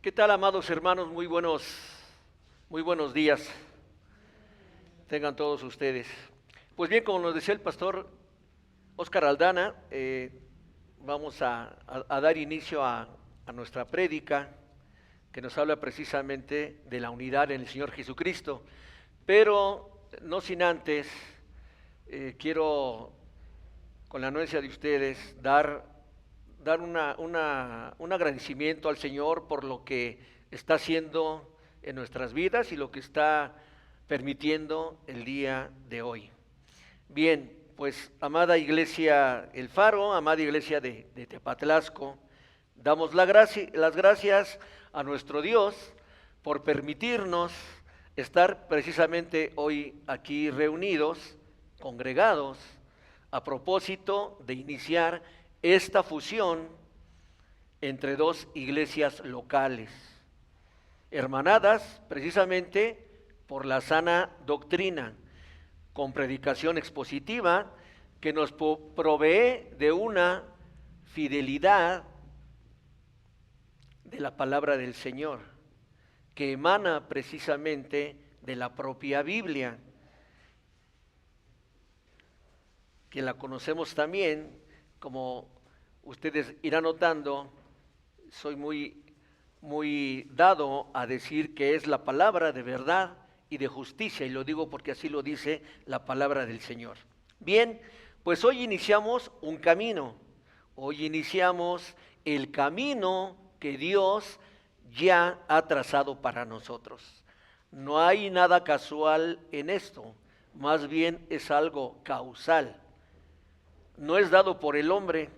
¿Qué tal, amados hermanos? Muy buenos días. Tengan todos ustedes. Pues bien, como nos decía el pastor Óscar Aldana, vamos a dar inicio a nuestra prédica que nos habla precisamente de la unidad en el Señor Jesucristo. Pero no sin antes, quiero, con la anuencia de ustedes, dar un agradecimiento al Señor por lo que está haciendo en nuestras vidas y lo que está permitiendo el día de hoy. Bien, pues amada iglesia El Faro, amada iglesia de Tepatlasco, damos las gracias a nuestro Dios por permitirnos estar precisamente hoy aquí reunidos, congregados, a propósito de iniciar esta fusión entre dos iglesias locales, hermanadas precisamente por la sana doctrina, con predicación expositiva que nos provee de una fidelidad de la palabra del Señor, que emana precisamente de la propia Biblia, que la conocemos también, como ustedes irán notando, soy muy dado a decir que es la palabra de verdad y de justicia, y lo digo porque así lo dice la palabra del Señor. Bien, pues hoy iniciamos un camino, hoy iniciamos el camino que Dios ya ha trazado para nosotros. No hay nada casual en esto, más bien es algo causal. No es dado por el hombre,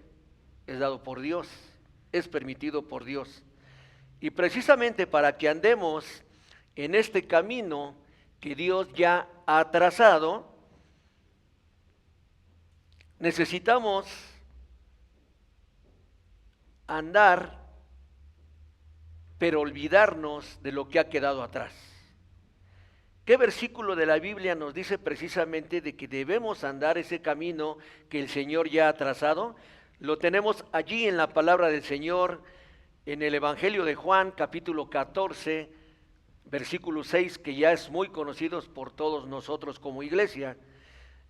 es dado por Dios, es permitido por Dios. Y precisamente para que andemos en este camino que Dios ya ha trazado, necesitamos andar, pero olvidarnos de lo que ha quedado atrás. ¿Qué versículo de la Biblia nos dice precisamente de que debemos andar ese camino que el Señor ya ha trazado? Lo tenemos allí en la palabra del Señor, en el Evangelio de Juan, capítulo 14, versículo 6, que ya es muy conocido por todos nosotros como iglesia,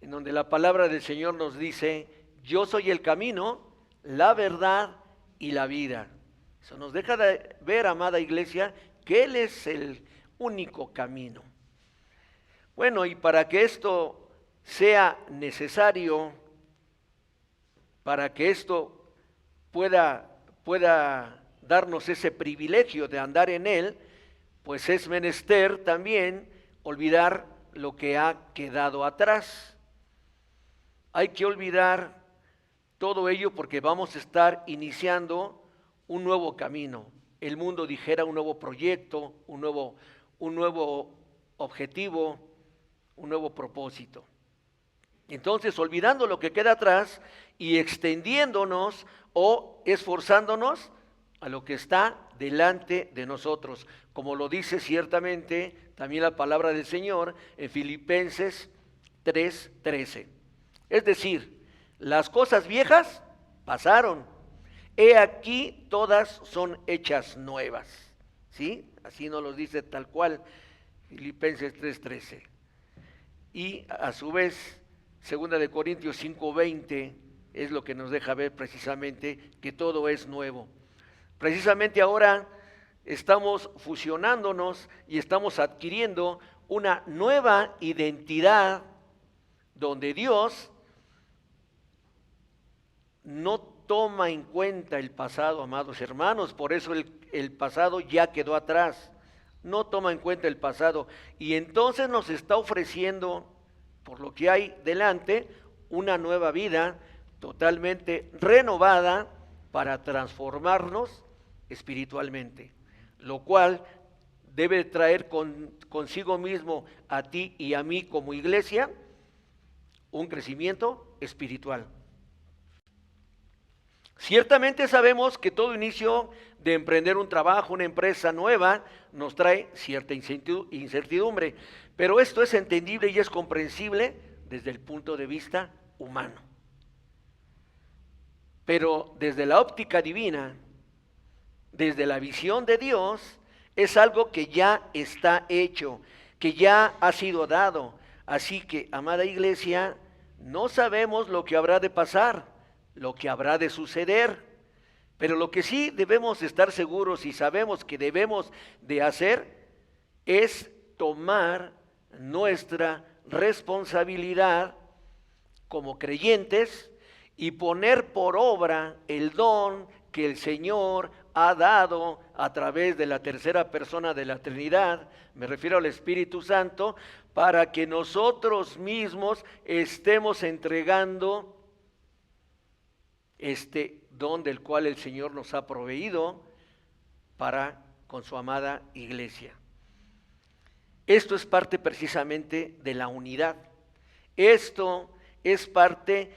en donde la palabra del Señor nos dice: yo soy el camino, la verdad y la vida. Eso nos deja de ver, amada iglesia, que Él es el único camino. Bueno, y para que esto sea necesario, para que esto pueda darnos ese privilegio de andar en Él, pues es menester también olvidar lo que ha quedado atrás. Hay que olvidar todo ello porque vamos a estar iniciando un nuevo camino. El mundo dijera un nuevo proyecto, un nuevo objetivo, un nuevo propósito. Entonces, olvidando lo que queda atrás y extendiéndonos o esforzándonos a lo que está delante de nosotros, como lo dice ciertamente también la palabra del Señor en Filipenses 3:13. Es decir, las cosas viejas pasaron, he aquí todas son hechas nuevas. ¿Sí? Así nos lo dice tal cual Filipenses 3:13. Y a su vez, 2 Corintios 5:20 es lo que nos deja ver precisamente que todo es nuevo. Precisamente ahora estamos fusionándonos y estamos adquiriendo una nueva identidad donde Dios no toma en cuenta el pasado, amados hermanos, por eso el pasado ya quedó atrás. No toma en cuenta el pasado y entonces nos está ofreciendo, por lo que hay delante, una nueva vida totalmente renovada para transformarnos espiritualmente, lo cual debe traer consigo mismo a ti y a mí como iglesia un crecimiento espiritual. Ciertamente sabemos que todo inicio de emprender un trabajo, una empresa nueva, nos trae cierta incertidumbre, pero esto es entendible y es comprensible desde el punto de vista humano. Pero desde la óptica divina, desde la visión de Dios, es algo que ya está hecho, que ya ha sido dado. Así que, amada iglesia, no sabemos lo que habrá de pasar, lo que habrá de suceder, pero lo que sí debemos estar seguros y sabemos que debemos de hacer es tomar nuestra responsabilidad como creyentes y poner por obra el don que el Señor ha dado a través de la tercera persona de la Trinidad, me refiero al Espíritu Santo, para que nosotros mismos estemos entregando este don del cual el Señor nos ha proveído para con su amada iglesia. Esto es parte precisamente de la unidad. Esto es parte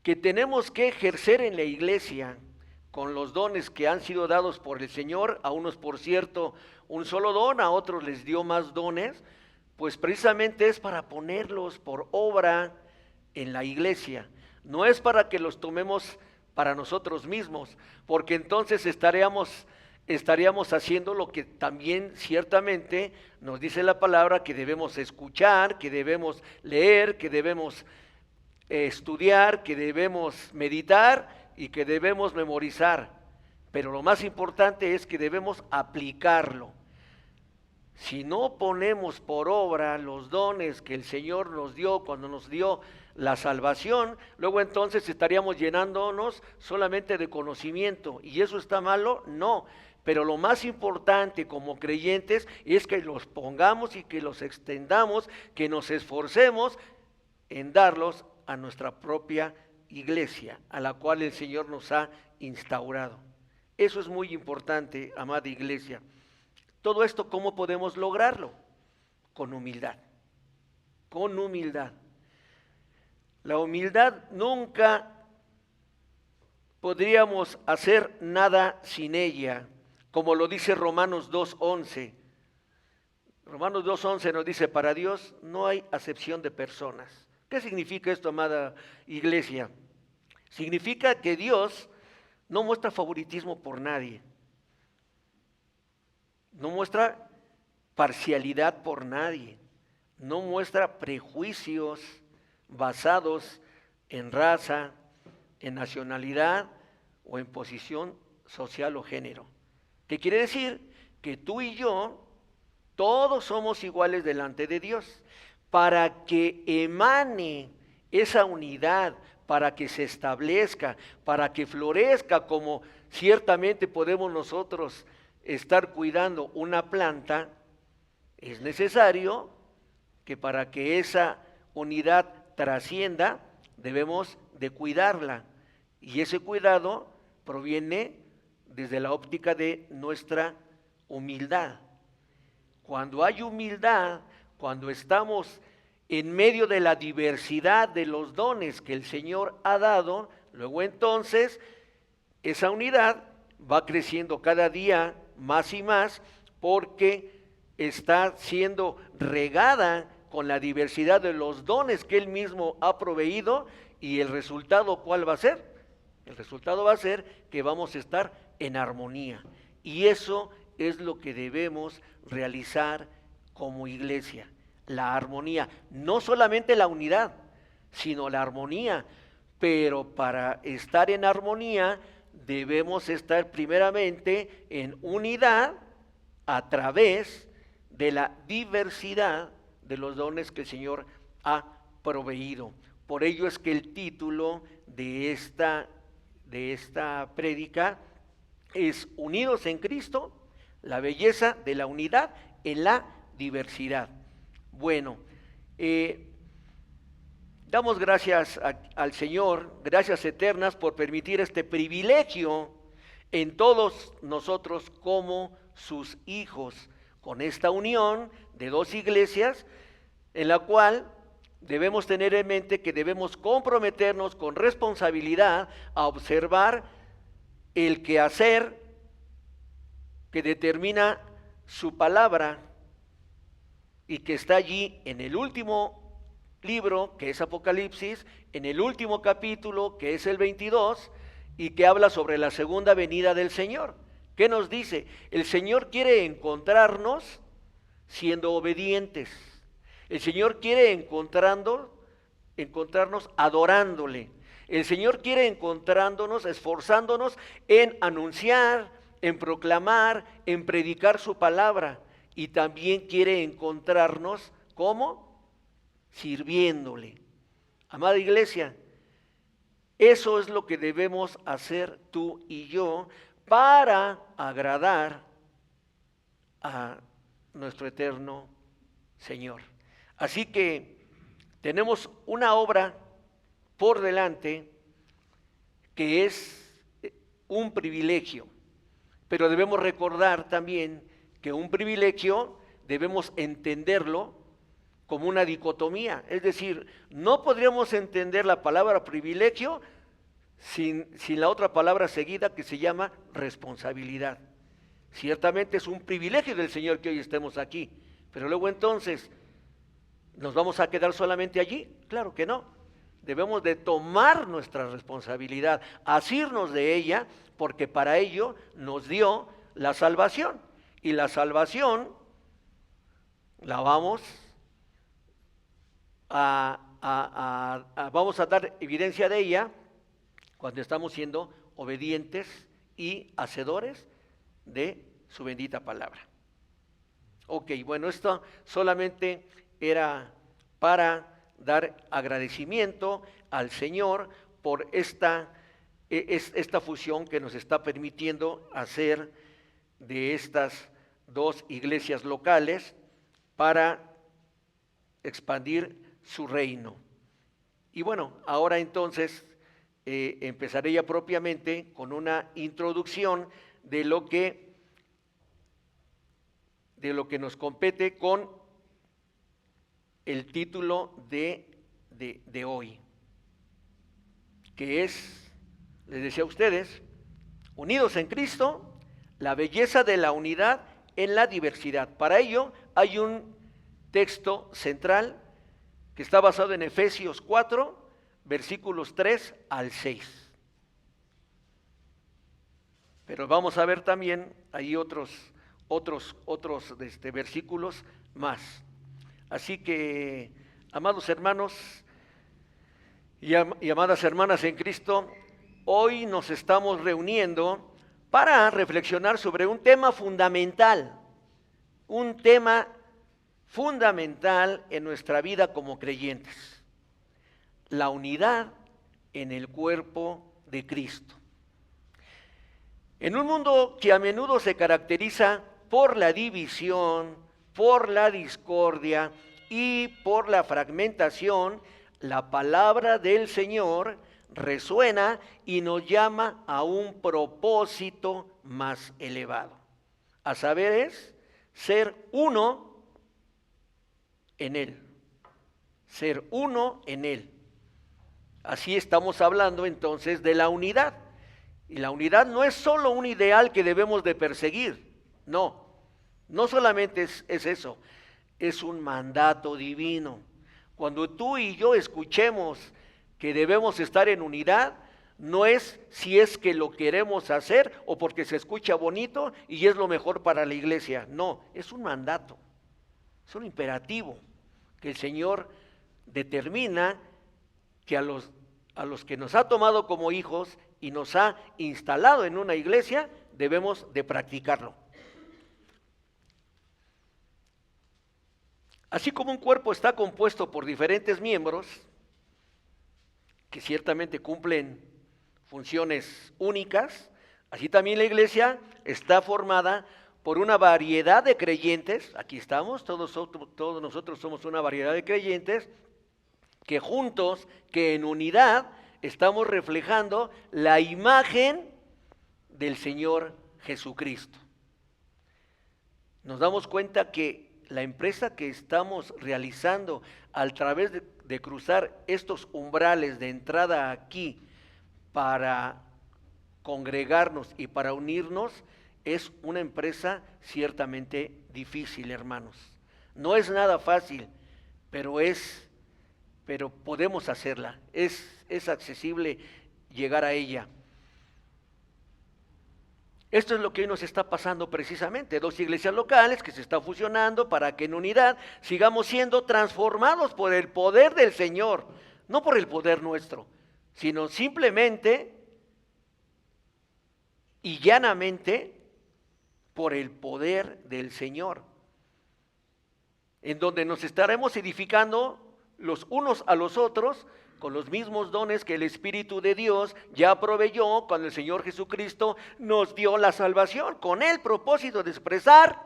que tenemos que ejercer en la iglesia con los dones que han sido dados por el Señor, a unos por cierto un solo don, a otros les dio más dones, pues precisamente es para ponerlos por obra en la iglesia. No es para que los tomemos para nosotros mismos, porque entonces estaríamos haciendo lo que también ciertamente nos dice la palabra, que debemos escuchar, que debemos leer, que debemos estudiar, que debemos meditar y que debemos memorizar. Pero lo más importante es que debemos aplicarlo. Si no ponemos por obra los dones que el Señor nos dio cuando nos dio la salvación, luego entonces estaríamos llenándonos solamente de conocimiento. ¿Y eso está malo? No. Pero lo más importante como creyentes es que los pongamos y que los extendamos, que nos esforcemos en darlos a nuestra propia iglesia, a la cual el Señor nos ha instaurado. Eso es muy importante, amada iglesia. Todo esto, ¿cómo podemos lograrlo? Con humildad. Con humildad. La humildad nunca podríamos hacer nada sin ella, como lo dice Romanos 2:11. Romanos 2:11 nos dice, para Dios no hay acepción de personas. ¿Qué significa esto, amada iglesia? Significa que Dios no muestra favoritismo por nadie. No muestra parcialidad por nadie. No muestra prejuicios basados en raza, en nacionalidad o en posición social o género. ¿Qué quiere decir? Que tú y yo, todos somos iguales delante de Dios. Para que emane esa unidad, para que se establezca, para que florezca, como ciertamente podemos nosotros estar cuidando una planta, es necesario que para que esa unidad trascienda, debemos de cuidarla. Y ese cuidado proviene desde la óptica de nuestra humildad. Cuando hay humildad, cuando estamos en medio de la diversidad de los dones que el Señor ha dado, luego entonces esa unidad va creciendo cada día más y más, porque está siendo regada con la diversidad de los dones que Él mismo ha proveído. ¿Y el resultado cuál va a ser? El resultado va a ser que vamos a estar en armonía, y eso es lo que debemos realizar como iglesia, la armonía, no solamente la unidad, sino la armonía. Pero para estar en armonía debemos estar primeramente en unidad a través de la diversidad de los dones que el Señor ha proveído. Por ello es que el título de esta prédica es Unidos en Cristo, la belleza de la unidad en la diversidad. Bueno, damos gracias al Señor, gracias eternas por permitir este privilegio en todos nosotros como sus hijos, con esta unión de dos iglesias, en la cual debemos tener en mente que debemos comprometernos con responsabilidad a observar el quehacer que determina su palabra y que está allí en el último libro, que es Apocalipsis, en el último capítulo, que es el 22, y que habla sobre la segunda venida del Señor. ¿Qué nos dice? El Señor quiere encontrarnos siendo obedientes. El Señor quiere encontrarnos adorándole. El Señor quiere encontrándonos, esforzándonos en anunciar, en proclamar, en predicar su palabra. Y también quiere encontrarnos, ¿cómo? Sirviéndole. Amada iglesia, eso es lo que debemos hacer tú y yo para agradar a nuestro eterno Señor. Así que tenemos una obra por delante que es un privilegio, pero debemos recordar también que un privilegio debemos entenderlo como una dicotomía, es decir, no podríamos entender la palabra privilegio sin la otra palabra seguida que se llama responsabilidad. Ciertamente es un privilegio del Señor que hoy estemos aquí, pero luego entonces, ¿nos vamos a quedar solamente allí? Claro que no. Debemos de tomar nuestra responsabilidad, asirnos de ella, porque para ello nos dio la salvación. Y la salvación la vamos vamos a dar evidencia de ella cuando estamos siendo obedientes y hacedores de su bendita palabra. Ok, bueno, esto solamente era para dar agradecimiento al Señor por esta fusión que nos está permitiendo hacer de estas dos iglesias locales para expandir su reino. Y bueno, ahora entonces empezaré ya propiamente con una introducción de lo que nos compete con el título de hoy, que es, les decía a ustedes, unidos en Cristo, la belleza de la unidad en la diversidad. Para ello hay un texto central que está basado en Efesios 4, versículos 3 al 6. Pero vamos a ver también ahí otros versículos más. Así que, amados hermanos y amadas hermanas en Cristo, hoy nos estamos reuniendo para reflexionar sobre un tema fundamental en nuestra vida como creyentes: la unidad en el cuerpo de Cristo. En un mundo que a menudo se caracteriza por la división, por la discordia y por la fragmentación, la palabra del Señor resuena y nos llama a un propósito más elevado. A saber, es ser uno en Él. Ser uno en Él. Así estamos hablando entonces de la unidad. Y la unidad no es solo un ideal que debemos de perseguir. No, no solamente es eso. Es un mandato divino. Cuando tú y yo escuchemos que debemos estar en unidad, no es si es que lo queremos hacer o porque se escucha bonito y es lo mejor para la iglesia. No, es un mandato, es un imperativo que el Señor determina que a los que nos ha tomado como hijos y nos ha instalado en una iglesia, debemos de practicarlo. Así como un cuerpo está compuesto por diferentes miembros, que ciertamente cumplen funciones únicas, así también la iglesia está formada por una variedad de creyentes. Aquí estamos, todos nosotros somos una variedad de creyentes, que juntos, que en unidad, estamos reflejando la imagen del Señor Jesucristo. Nos damos cuenta que la empresa que estamos realizando a través de cruzar estos umbrales de entrada aquí para congregarnos y para unirnos es una empresa ciertamente difícil, hermanos. No es nada fácil, pero podemos hacerla. Es accesible llegar a ella. Esto es lo que hoy nos está pasando precisamente, 2 iglesias locales que se están fusionando para que en unidad sigamos siendo transformados por el poder del Señor, no por el poder nuestro, sino simplemente y llanamente por el poder del Señor, en donde nos estaremos edificando los unos a los otros con los mismos dones que el Espíritu de Dios ya proveyó cuando el Señor Jesucristo nos dio la salvación, con el propósito de expresar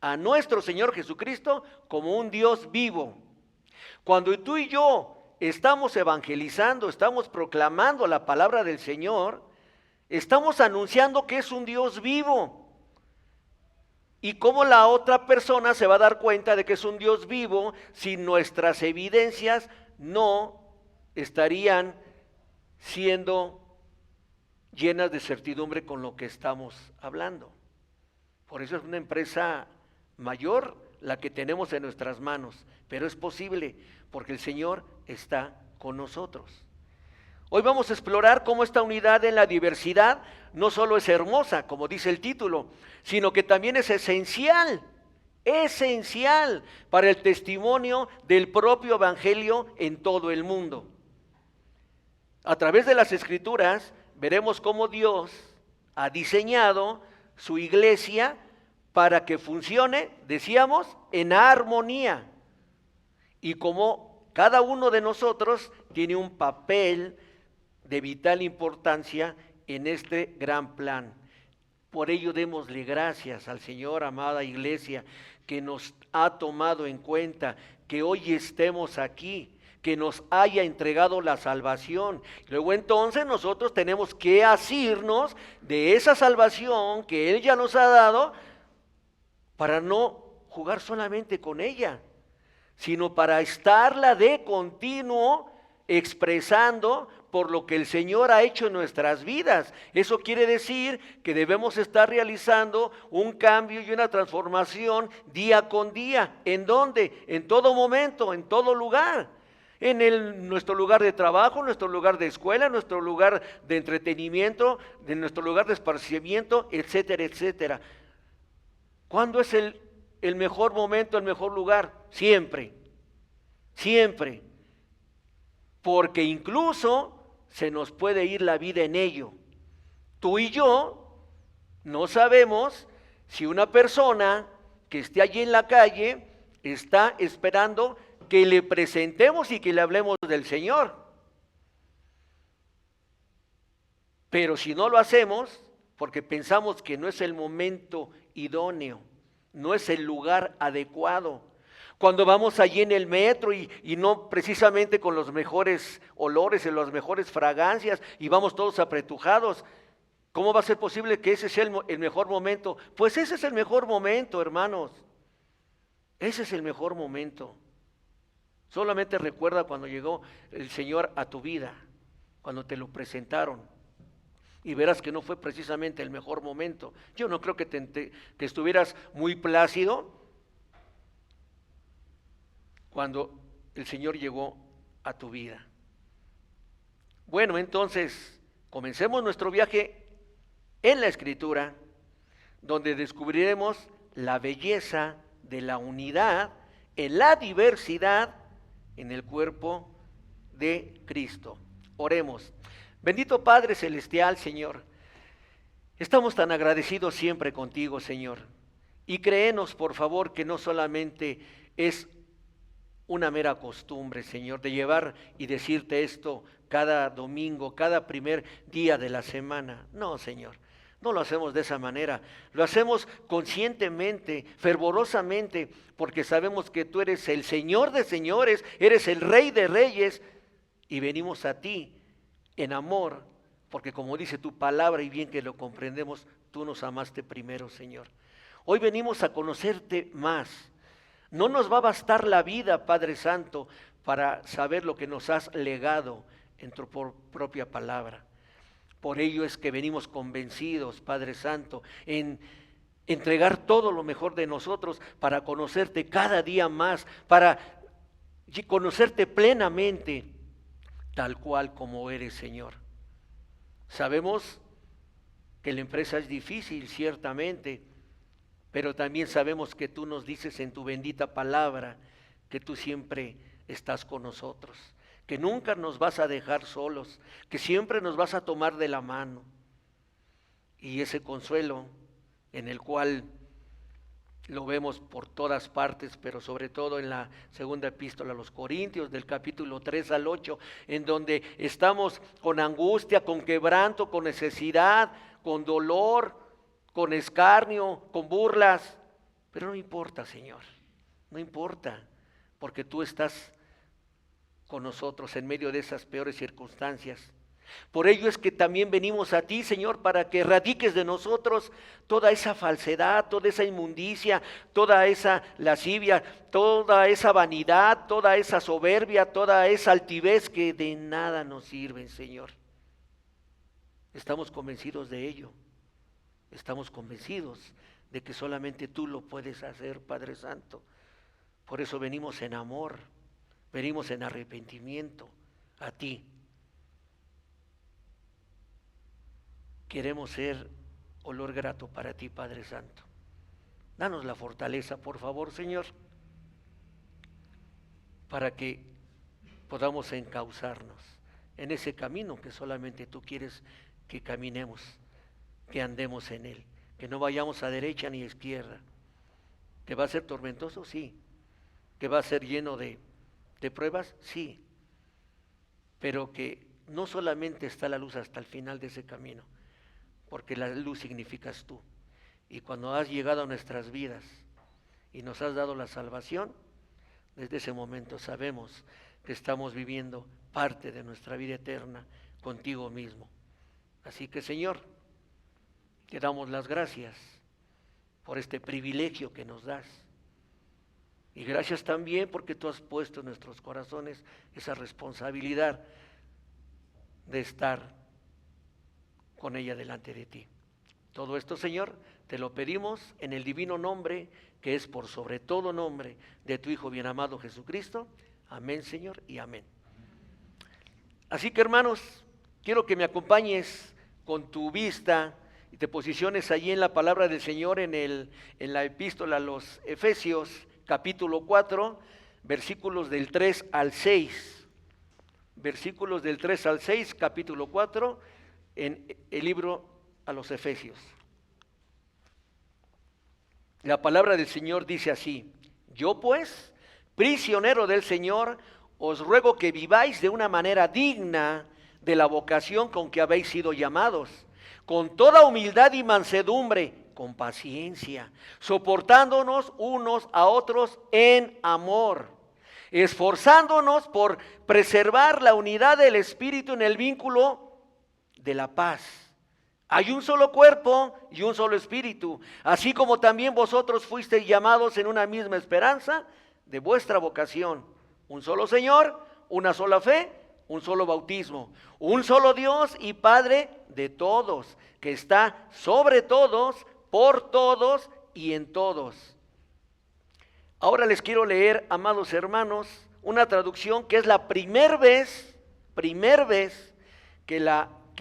a nuestro Señor Jesucristo como un Dios vivo. Cuando tú y yo estamos evangelizando, estamos proclamando la palabra del Señor, estamos anunciando que es un Dios vivo. Y cómo la otra persona se va a dar cuenta de que es un Dios vivo si nuestras evidencias no estarían siendo llenas de certidumbre con lo que estamos hablando. Por eso es una empresa mayor la que tenemos en nuestras manos, pero es posible porque el Señor está con nosotros. Hoy vamos a explorar cómo esta unidad en la diversidad no solo es hermosa, como dice el título, sino que también es esencial para el testimonio del propio evangelio en todo el mundo. A través de las Escrituras veremos cómo Dios ha diseñado su iglesia para que funcione, decíamos, en armonía, y cómo cada uno de nosotros tiene un papel de vital importancia en este gran plan. Por ello démosle gracias al Señor, amada iglesia, que nos ha tomado en cuenta, que hoy estemos aquí, que nos haya entregado la salvación. Luego entonces nosotros tenemos que asirnos de esa salvación que Él ya nos ha dado, para no jugar solamente con ella, sino para estarla de continuo expresando por lo que el Señor ha hecho en nuestras vidas. Eso quiere decir que debemos estar realizando un cambio y una transformación día con día. ¿En dónde? En todo momento, en todo lugar. En nuestro lugar de trabajo, nuestro lugar de escuela, nuestro lugar de entretenimiento, en nuestro lugar de esparcimiento, etcétera, etcétera. ¿Cuándo es el mejor momento, el mejor lugar? Siempre, siempre. Porque incluso se nos puede ir la vida en ello. Tú y yo no sabemos si una persona que esté allí en la calle está esperando que le presentemos y que le hablemos del Señor. Pero si no lo hacemos, porque pensamos que no es el momento idóneo, no es el lugar adecuado. Cuando vamos allí en el metro y no precisamente con los mejores olores y las mejores fragancias y vamos todos apretujados, ¿cómo va a ser posible que ese sea el mejor momento? Pues ese es el mejor momento, hermanos. Ese es el mejor momento. Solamente recuerda cuando llegó el Señor a tu vida, cuando te lo presentaron, y verás que no fue precisamente el mejor momento. Yo no creo que estuvieras muy plácido cuando el Señor llegó a tu vida. Bueno, entonces, comencemos nuestro viaje en la Escritura, donde descubriremos la belleza de la unidad en la diversidad en el cuerpo de Cristo. Oremos. Bendito Padre Celestial, Señor, estamos tan agradecidos siempre contigo, Señor, y créenos, por favor, que no solamente es una mera costumbre, Señor, de llevar y decirte esto cada domingo, cada primer día de la semana. No, Señor, no lo hacemos de esa manera. Lo hacemos conscientemente, fervorosamente, porque sabemos que tú eres el Señor de señores, eres el Rey de reyes, y venimos a ti en amor, porque como dice tu palabra, y bien que lo comprendemos, tú nos amaste primero, Señor. Hoy venimos a conocerte más. No nos va a bastar la vida, Padre Santo, para saber lo que nos has legado en tu propia palabra. Por ello es que venimos convencidos, Padre Santo, en entregar todo lo mejor de nosotros para conocerte cada día más, para conocerte plenamente, tal cual como eres, Señor. Sabemos que la empresa es difícil, ciertamente, pero también sabemos que tú nos dices en tu bendita palabra que tú siempre estás con nosotros, que nunca nos vas a dejar solos, que siempre nos vas a tomar de la mano. Y ese consuelo en el cual lo vemos por todas partes, pero sobre todo en la segunda epístola a los Corintios, del capítulo 3 al 8, en donde estamos con angustia, con quebranto, con necesidad, con dolor, con escarnio, con burlas, pero no importa, Señor, no importa, porque tú estás con nosotros en medio de esas peores circunstancias. Por ello es que también venimos a ti, Señor, para que erradiques de nosotros toda esa falsedad, toda esa inmundicia, toda esa lascivia, toda esa vanidad, toda esa soberbia, toda esa altivez que de nada nos sirven, Señor. Estamos convencidos de ello. Estamos convencidos de que solamente tú lo puedes hacer, Padre Santo. Por eso venimos en amor, venimos en arrepentimiento a ti. Queremos ser olor grato para ti, Padre Santo. Danos la fortaleza, por favor, Señor, para que podamos encauzarnos en ese camino que solamente tú quieres que caminemos, que andemos en él, que no vayamos a derecha ni a izquierda. ¿Que va a ser tormentoso? Sí. ¿Que va a ser lleno de pruebas? Sí. Pero que no solamente está la luz hasta el final de ese camino, porque la luz significas tú. Y cuando has llegado a nuestras vidas y nos has dado la salvación, desde ese momento sabemos que estamos viviendo parte de nuestra vida eterna contigo mismo. Así que, Señor, te damos las gracias por este privilegio que nos das. Y gracias también porque tú has puesto en nuestros corazones esa responsabilidad de estar con ella delante de ti. Todo esto, Señor, te lo pedimos en el divino nombre que es por sobre todo nombre de tu Hijo bien amado Jesucristo. Amén, Señor, y amén. Así que, hermanos, quiero que me acompañes con tu vista y te posiciones allí en la palabra del Señor en la epístola a los Efesios, capítulo 4, versículos del 3 al 6. Versículos del 3 al 6, capítulo 4, en el libro a los Efesios. La palabra del Señor dice así: yo pues, prisionero del Señor, os ruego que viváis de una manera digna de la vocación con que habéis sido llamados, con toda humildad y mansedumbre, con paciencia, soportándonos unos a otros en amor, esforzándonos por preservar la unidad del Espíritu en el vínculo de la paz. Hay un solo cuerpo y un solo espíritu, así como también vosotros fuisteis llamados en una misma esperanza de vuestra vocación. Un solo Señor, una sola fe, un solo bautismo, un solo Dios y Padre de todos, que está sobre todos, por todos y en todos. Ahora les quiero leer, amados hermanos, una traducción que es la primer vez que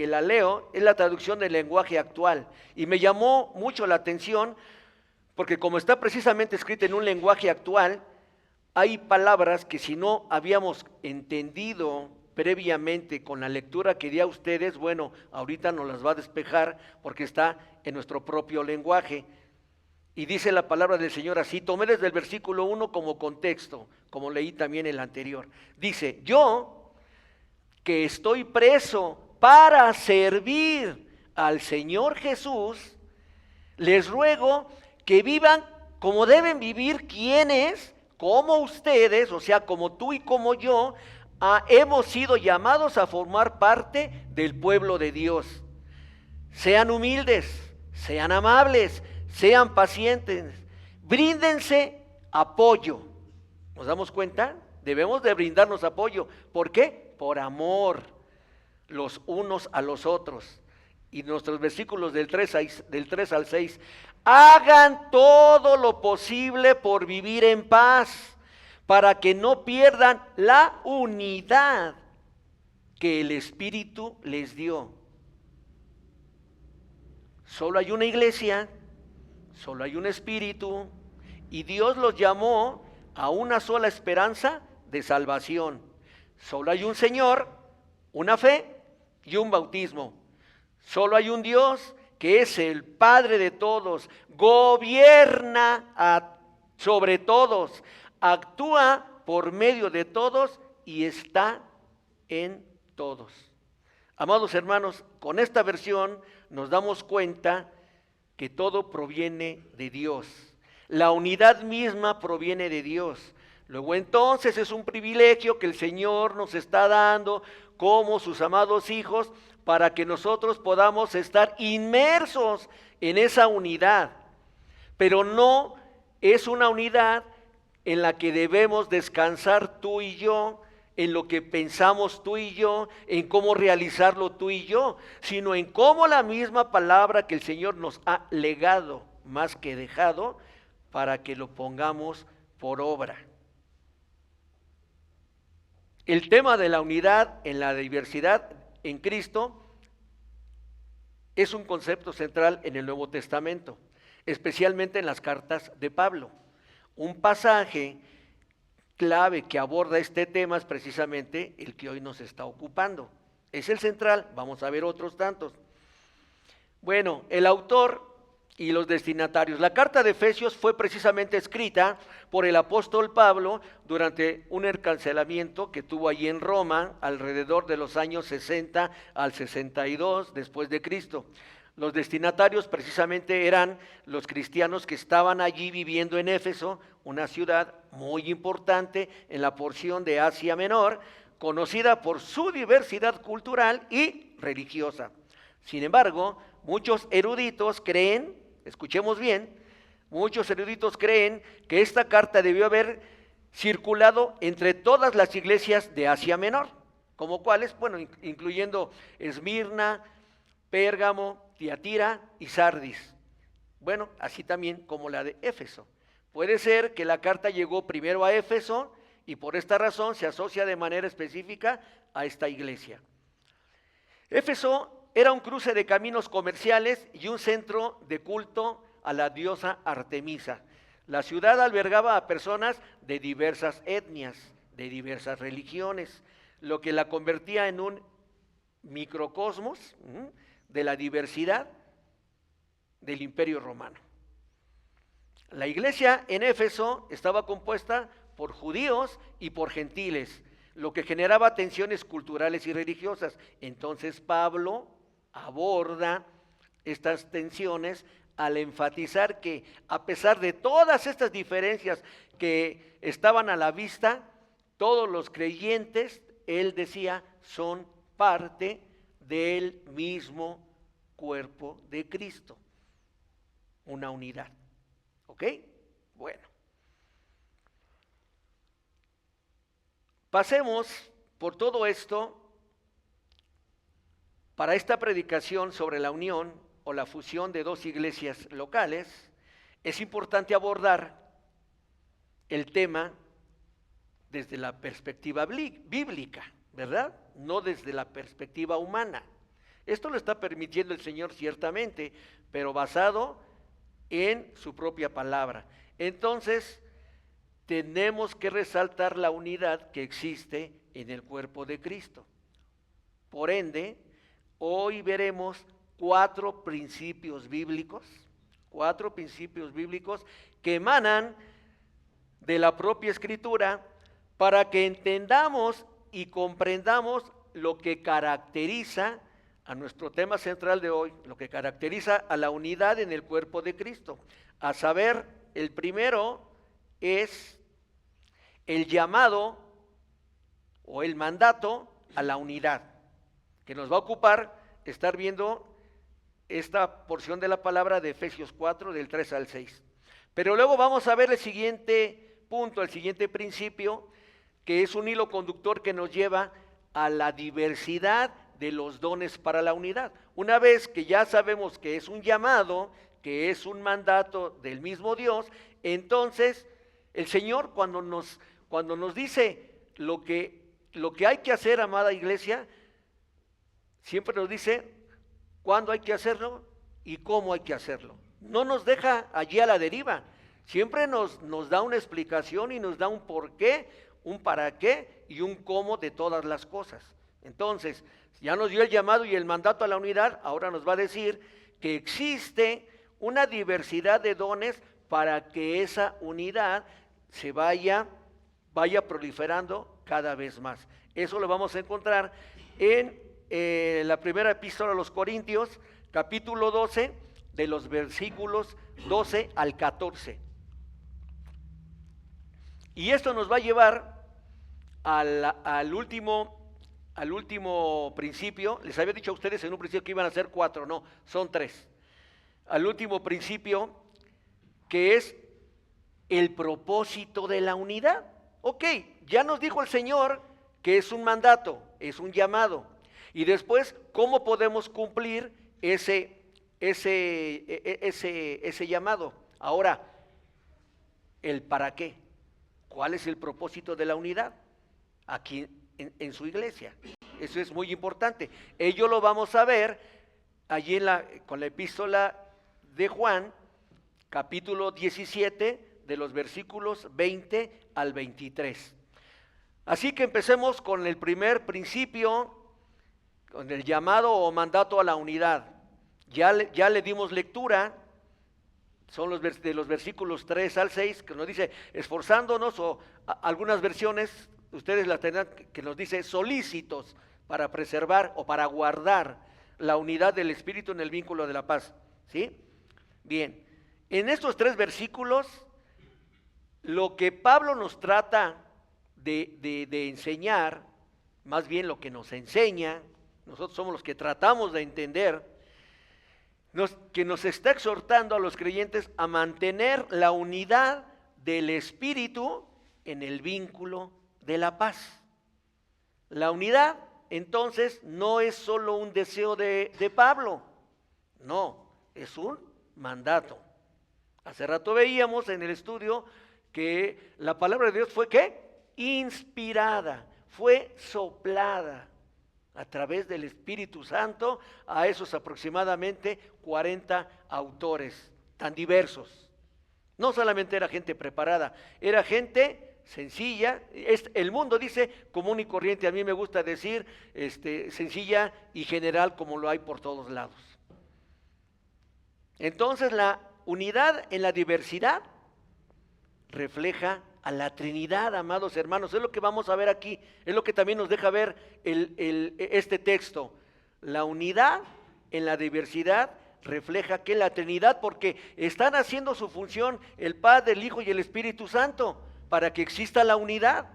la leo, es la traducción del lenguaje actual. Y me llamó mucho la atención porque como está precisamente escrita en un lenguaje actual, hay palabras que si no habíamos entendido previamente con la lectura que di a ustedes, bueno, ahorita nos las va a despejar porque está en nuestro propio lenguaje. Y dice la palabra del Señor así, tomé desde el versículo 1 como contexto, como leí también el anterior. Dice, yo que estoy preso para servir al Señor Jesús, les ruego que vivan como deben vivir quienes, como ustedes, o sea, como tú y como yo, hemos sido llamados a formar parte del pueblo de Dios. Sean humildes, sean amables, sean pacientes, bríndense apoyo. ¿Nos damos cuenta? Debemos de brindarnos apoyo. ¿Por qué? Por amor los unos a los otros. Y nuestros versículos del 3 al 6, hagan todo lo posible por vivir en paz, para que no pierdan la unidad que el Espíritu les dio. Solo hay una iglesia, solo hay un espíritu, y Dios los llamó a una sola esperanza de salvación. Solo hay un Señor, una fe y un bautismo. Solo hay un Dios que es el Padre de todos, gobierna sobre todos, actúa por medio de todos y está en todos. Amados hermanos, con esta versión nos damos cuenta que todo proviene de Dios. La unidad misma proviene de Dios. Luego entonces es un privilegio que el Señor nos está dando como sus amados hijos para que nosotros podamos estar inmersos en esa unidad. Pero no es una unidad en la que debemos descansar tú y yo, en lo que pensamos tú y yo, en cómo realizarlo tú y yo, sino en cómo la misma palabra que el Señor nos ha legado, más que dejado, para que lo pongamos por obra. El tema de la unidad en la diversidad en Cristo es un concepto central en el Nuevo Testamento, especialmente en las cartas de Pablo. Un pasaje clave que aborda este tema es precisamente el que hoy nos está ocupando. Es el central, vamos a ver otros tantos. Bueno, el autor y los destinatarios. La carta de Efesios fue precisamente escrita por el apóstol Pablo durante un encarcelamiento que tuvo allí en Roma alrededor de los años 60 al 62 después de Cristo. Los destinatarios precisamente eran los cristianos que estaban allí viviendo en Éfeso, una ciudad muy importante en la porción de Asia Menor, conocida por su diversidad cultural y religiosa. Sin embargo, muchos eruditos creen, escuchemos bien, muchos eruditos creen que esta carta debió haber circulado entre todas las iglesias de Asia Menor, como cuáles, bueno, incluyendo Esmirna, Pérgamo, Tiatira y Sardis. Bueno, así también como la de Éfeso. Puede ser que la carta llegó primero a Éfeso y por esta razón se asocia de manera específica a esta iglesia. Éfeso era un cruce de caminos comerciales y un centro de culto a la diosa Artemisa. La ciudad albergaba a personas de diversas etnias, de diversas religiones, lo que la convertía en un microcosmos de la diversidad del Imperio Romano. La iglesia en Éfeso estaba compuesta por judíos y por gentiles, lo que generaba tensiones culturales y religiosas. Entonces Pablo aborda estas tensiones al enfatizar que a pesar de todas estas diferencias que estaban a la vista, todos los creyentes, él decía, son parte del mismo cuerpo de Cristo, una unidad. ¿Ok? Bueno. Pasemos por todo esto para esta predicación sobre la unión o la fusión de dos iglesias locales. Es importante abordar el tema desde la perspectiva bíblica, ¿verdad? No desde la perspectiva humana. Esto lo está permitiendo el Señor ciertamente, pero basado en su propia palabra. Entonces, tenemos que resaltar la unidad que existe en el cuerpo de Cristo. Por ende, hoy veremos cuatro principios bíblicos que emanan de la propia Escritura para que entendamos y comprendamos lo que caracteriza a nuestro tema central de hoy, lo que caracteriza a la unidad en el cuerpo de Cristo. A saber, el primero es el llamado o el mandato a la unidad, que nos va a ocupar estar viendo esta porción de la palabra de Efesios 4, del 3 al 6. Pero luego vamos a ver el siguiente punto, el siguiente principio, que es un hilo conductor que nos lleva a la diversidad de los dones para la unidad. Una vez que ya sabemos que es un llamado, que es un mandato del mismo Dios, entonces el Señor cuando nos dice lo que hay que hacer, amada iglesia, siempre nos dice cuándo hay que hacerlo y cómo hay que hacerlo. No nos deja allí a la deriva. Siempre nos da una explicación y nos da un por qué, un para qué y un cómo de todas las cosas. Entonces, ya nos dio el llamado y el mandato a la unidad, ahora nos va a decir que existe una diversidad de dones para que esa unidad se vaya proliferando cada vez más. Eso lo vamos a encontrar en la primera epístola a los Corintios, capítulo 12, de los versículos 12 al 14. Y esto nos va a llevar al último principio. Les había dicho a ustedes en un principio que iban a ser 4, no, son 3. Al último principio, que es el propósito de la unidad. Ok, ya nos dijo el Señor que es un mandato, es un llamado. Y después, ¿cómo podemos cumplir ese llamado? Ahora, el para qué. ¿Cuál es el propósito de la unidad? Aquí en su iglesia. Eso es muy importante. Ello lo vamos a ver allí con la epístola de Juan, capítulo 17, de los versículos 20 al 23. Así que empecemos con el primer principio, con el llamado o mandato a la unidad. Ya le dimos lectura, son de los versículos 3 al 6, que nos dice, esforzándonos, o algunas versiones, ustedes las tendrán, que nos dice, solícitos para preservar o para guardar la unidad del Espíritu en el vínculo de la paz. ¿Sí? Bien, en estos 3 versículos, lo que Pablo nos trata de enseñar, más bien lo que nos enseña, nosotros somos los que tratamos de entender, que nos está exhortando a los creyentes a mantener la unidad del Espíritu en el vínculo de la paz. La unidad, entonces, no es solo un deseo de Pablo, no, es un mandato. Hace rato veíamos en el estudio que la palabra de Dios fue ¿qué? Inspirada, fue soplada a través del Espíritu Santo a esos aproximadamente 40 autores tan diversos. No solamente era gente preparada, era gente sencilla, el mundo dice común y corriente, a mí me gusta decir sencilla y general como lo hay por todos lados. Entonces la unidad en la diversidad refleja a la Trinidad, amados hermanos, es lo que vamos a ver aquí, es lo que también nos deja ver este texto. La unidad en la diversidad refleja que la Trinidad, porque están haciendo su función el Padre, el Hijo y el Espíritu Santo, para que exista la unidad.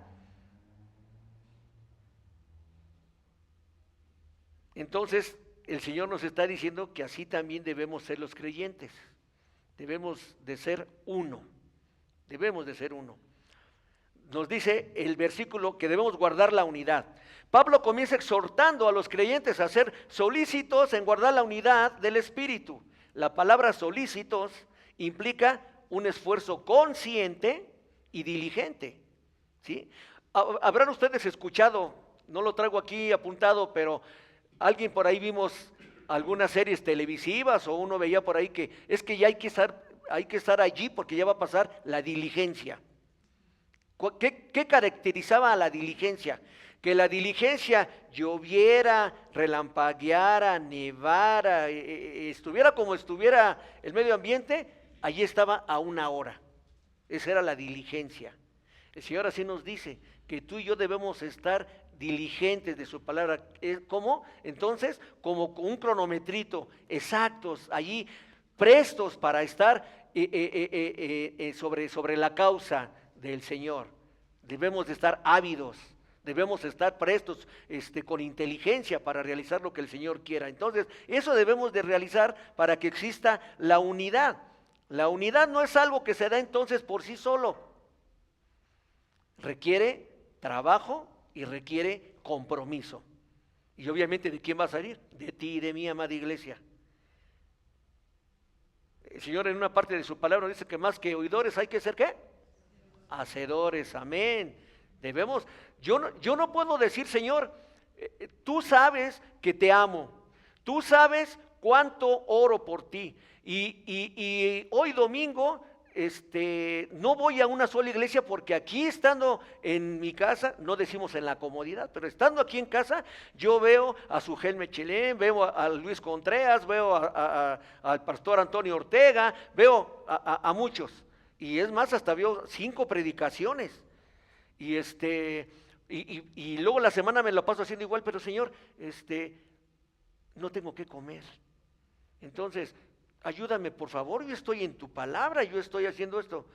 Entonces, el Señor nos está diciendo que así también debemos ser los creyentes, debemos de ser uno, debemos de ser uno. Nos dice el versículo que debemos guardar la unidad. Pablo comienza exhortando a los creyentes a ser solícitos en guardar la unidad del Espíritu. La palabra solícitos implica un esfuerzo consciente y diligente, ¿sí? Habrán ustedes escuchado, no lo traigo aquí apuntado, pero alguien por ahí vimos algunas series televisivas o uno veía por ahí que es que ya hay que estar allí porque ya va a pasar la diligencia. ¿Qué caracterizaba a la diligencia? Que la diligencia lloviera, relampagueara, nevara, estuviera como estuviera el medio ambiente, allí estaba a una hora. Esa era la diligencia. El Señor así nos dice que tú y yo debemos estar diligentes de su palabra. ¿Cómo? Entonces, como con un cronometrito, exactos, allí prestos para estar sobre la causa del Señor. Debemos de estar ávidos, debemos estar prestos con inteligencia para realizar lo que el Señor quiera. Entonces, eso debemos de realizar para que exista la unidad. La unidad no es algo que se da entonces por sí solo. Requiere trabajo y requiere compromiso. Y obviamente, ¿de quién va a salir? De ti y de mí, amada iglesia. El Señor en una parte de su palabra dice que más que oidores hay que ser ¿qué? Hacedores, amén. Debemos, yo no puedo decir, Señor, tú sabes que te amo, tú sabes cuánto oro por ti. Y hoy domingo no voy a una sola iglesia porque aquí estando en mi casa, no decimos en la comodidad, pero estando aquí en casa, yo veo a Sujel Mechelén, veo a Luis Contreras, veo al pastor Antonio Ortega, veo a muchos. Y es más, hasta veo 5 predicaciones. Y luego la semana me lo paso haciendo igual, pero Señor, no tengo que comer. Entonces, ayúdame por favor, yo estoy en tu palabra, yo estoy haciendo esto.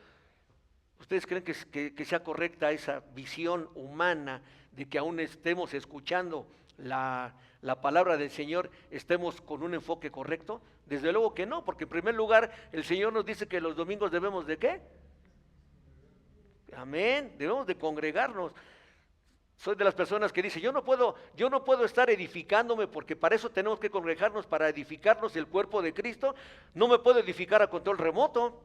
¿Ustedes creen que sea correcta esa visión humana de que aún estemos escuchando la palabra del Señor, estemos con un enfoque correcto? Desde luego que no, porque en primer lugar el Señor nos dice que los domingos debemos ¿de qué? Amén, debemos de congregarnos. Soy de las personas que dice, yo no puedo estar edificándome porque para eso tenemos que congregarnos, para edificarnos el cuerpo de Cristo. No me puedo edificar a control remoto.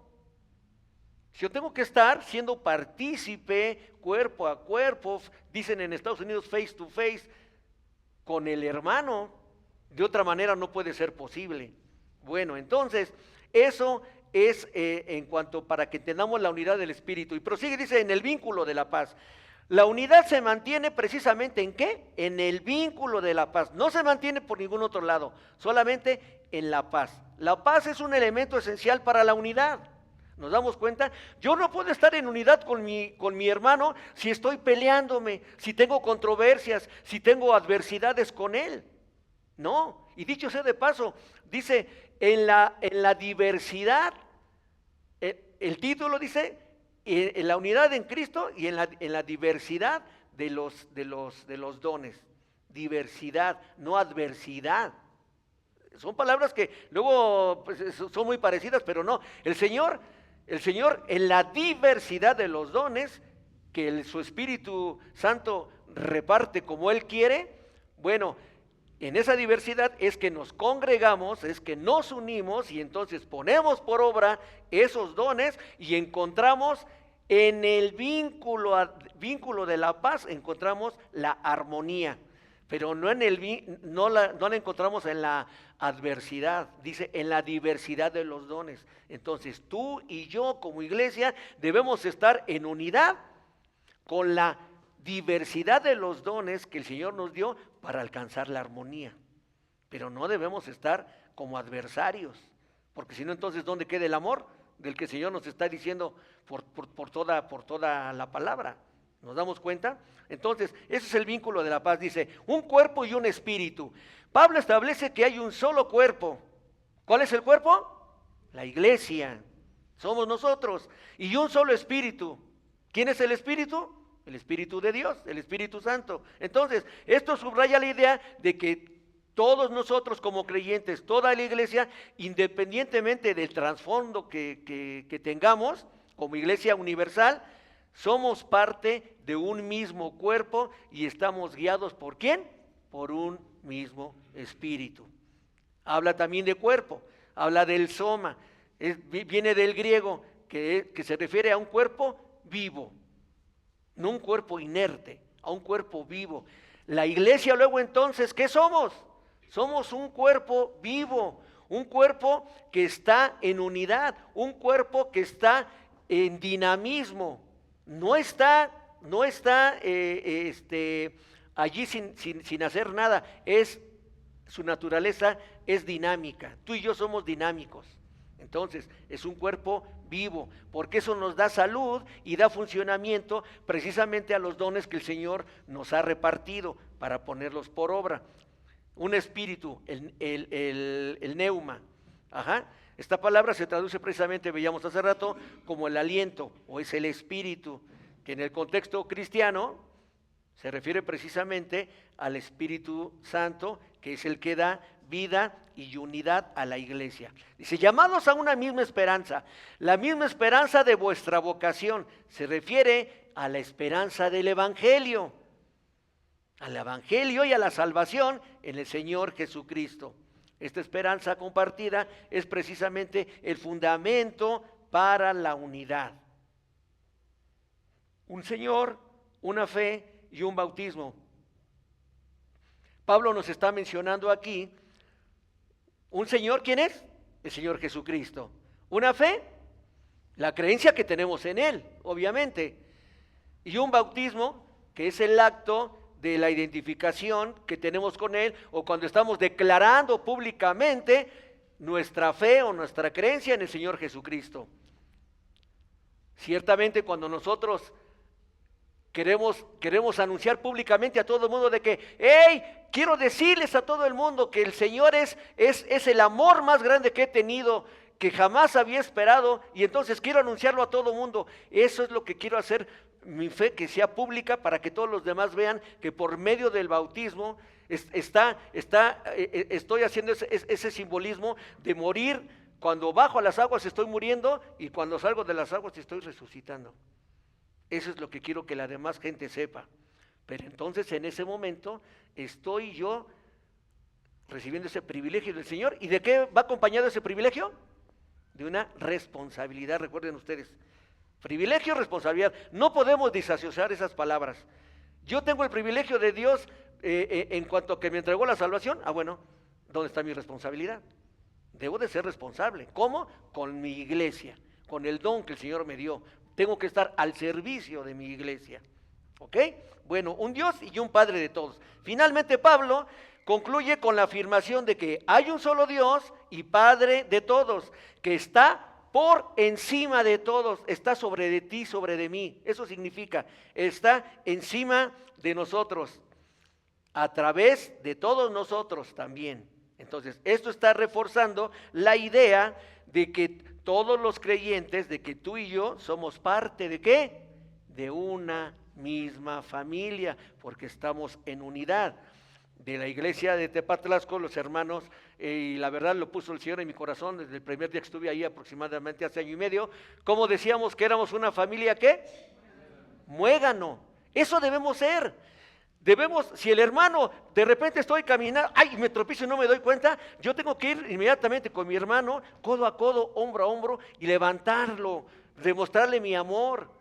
Yo tengo que estar siendo partícipe, cuerpo a cuerpo, dicen en Estados Unidos face to face, con el hermano. De otra manera no puede ser posible. Bueno, entonces, eso es en cuanto para que entendamos la unidad del Espíritu. Y prosigue, dice, en el vínculo de la paz. La unidad se mantiene precisamente ¿en qué? En el vínculo de la paz. No se mantiene por ningún otro lado, solamente en la paz. La paz es un elemento esencial para la unidad. ¿Nos damos cuenta? Yo no puedo estar en unidad con mi hermano si estoy peleándome, si tengo controversias, si tengo adversidades con él. No, y dicho sea de paso, dice, en la diversidad, el título dice, en la unidad en Cristo y en la diversidad de los dones. Diversidad, no adversidad. Son palabras que luego pues, son muy parecidas, pero no. El Señor en la diversidad de los dones que su Espíritu Santo reparte como Él quiere, bueno, en esa diversidad es que nos congregamos, es que nos unimos y entonces ponemos por obra esos dones y encontramos en el vínculo de la paz, encontramos la armonía, pero no la encontramos en la adversidad, dice en la diversidad de los dones. Entonces tú y yo como iglesia debemos estar en unidad con la diversidad de los dones que el Señor nos dio para alcanzar la armonía, pero no debemos estar como adversarios, porque si no entonces ¿dónde queda el amor del que el Señor nos está diciendo por toda la palabra? ¿Nos damos cuenta? Entonces, ese es el vínculo de la paz. Dice, un cuerpo y un espíritu. Pablo establece que hay un solo cuerpo. ¿Cuál es el cuerpo? La iglesia. Somos nosotros. Y un solo espíritu. ¿Quién es el espíritu? El Espíritu de Dios, el Espíritu Santo. Entonces, esto subraya la idea de que todos nosotros como creyentes, toda la iglesia, independientemente del trasfondo que tengamos, como iglesia universal, somos parte de un mismo cuerpo y estamos guiados ¿por quién? Por un mismo espíritu. Habla también de cuerpo, habla del soma, viene del griego que se refiere a un cuerpo vivo, no un cuerpo inerte, a un cuerpo vivo. La iglesia luego entonces, ¿qué somos? Somos un cuerpo vivo, un cuerpo que está en unidad, un cuerpo que está en dinamismo. No está allí sin hacer nada, su naturaleza es dinámica. Tú y yo somos dinámicos. Entonces, es un cuerpo vivo, porque eso nos da salud y da funcionamiento precisamente a los dones que el Señor nos ha repartido para ponerlos por obra. Un espíritu, el neuma. Ajá. Esta palabra se traduce precisamente, veíamos hace rato, como el aliento, o es el espíritu, que en el contexto cristiano se refiere precisamente al Espíritu Santo, que es el que da vida y unidad a la iglesia. Dice, llamados a una misma esperanza, la misma esperanza de vuestra vocación, se refiere a la esperanza del Evangelio, al Evangelio y a la salvación en el Señor Jesucristo. Esta esperanza compartida es precisamente el fundamento para la unidad. Un Señor, una fe y un bautismo. Pablo nos está mencionando aquí Un Señor, ¿quién es? El Señor Jesucristo. Una fe, la creencia que tenemos en Él, obviamente. Y un bautismo, que es el acto de la identificación que tenemos con Él, o cuando estamos declarando públicamente nuestra fe o nuestra creencia en el Señor Jesucristo. Ciertamente cuando nosotros queremos anunciar públicamente a todo el mundo de que, hey, quiero decirles a todo el mundo que el Señor es el amor más grande que he tenido, que jamás había esperado, y entonces quiero anunciarlo a todo el mundo. Eso es lo que quiero hacer, mi fe que sea pública para que todos los demás vean que por medio del bautismo estoy haciendo ese simbolismo de morir. Cuando bajo a las aguas estoy muriendo y cuando salgo de las aguas estoy resucitando. Eso es lo que quiero que la demás gente sepa. Pero entonces en ese momento estoy yo recibiendo ese privilegio del Señor. ¿Y de qué va acompañado ese privilegio? De una responsabilidad, recuerden ustedes. Privilegio, responsabilidad. No podemos disasociar esas palabras. Yo tengo el privilegio de Dios en cuanto a que me entregó la salvación. Bueno, ¿dónde está mi responsabilidad? Debo de ser responsable. ¿Cómo? Con mi iglesia, con el don que el Señor me dio. Tengo que estar al servicio de mi iglesia. ¿Ok? Bueno, un Dios y un Padre de todos. Finalmente Pablo concluye con la afirmación de que hay un solo Dios y Padre de todos, que está por encima de todos, está sobre de ti, sobre de mí. Eso significa, está encima de nosotros, a través de todos nosotros también. Entonces, esto está reforzando la idea de que todos los creyentes, de que tú y yo somos parte de ¿qué? De una misma familia, porque estamos en unidad. De la iglesia de Tepatlasco, los hermanos, y la verdad lo puso el Señor en mi corazón desde el primer día que estuve ahí aproximadamente hace año y medio, como decíamos que éramos una familia ¿qué? Muégano. Eso debemos ser. Debemos, si el hermano de repente estoy caminando, ay, me tropiezo y no me doy cuenta, yo tengo que ir inmediatamente con mi hermano, codo a codo, hombro a hombro, y levantarlo, demostrarle mi amor.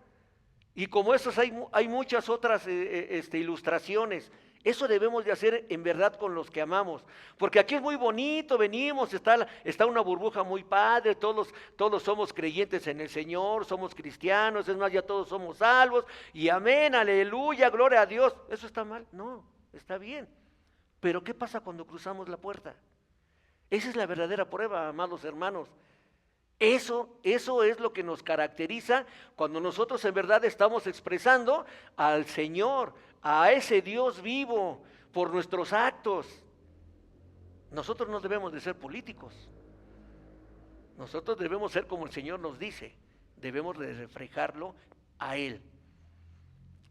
Y como esas hay muchas otras ilustraciones. Eso debemos de hacer en verdad con los que amamos, porque aquí es muy bonito, venimos, está una burbuja muy padre, todos somos creyentes en el Señor, somos cristianos, es más, ya todos somos salvos, y amén, aleluya, gloria a Dios. ¿Eso está mal? No, está bien. Pero ¿qué pasa cuando cruzamos la puerta? Esa es la verdadera prueba, amados hermanos. Eso es lo que nos caracteriza cuando nosotros en verdad estamos expresando al Señor, a ese Dios vivo, por nuestros actos. Nosotros no debemos de ser políticos. Nosotros debemos ser como el Señor nos dice. Debemos de reflejarlo a Él.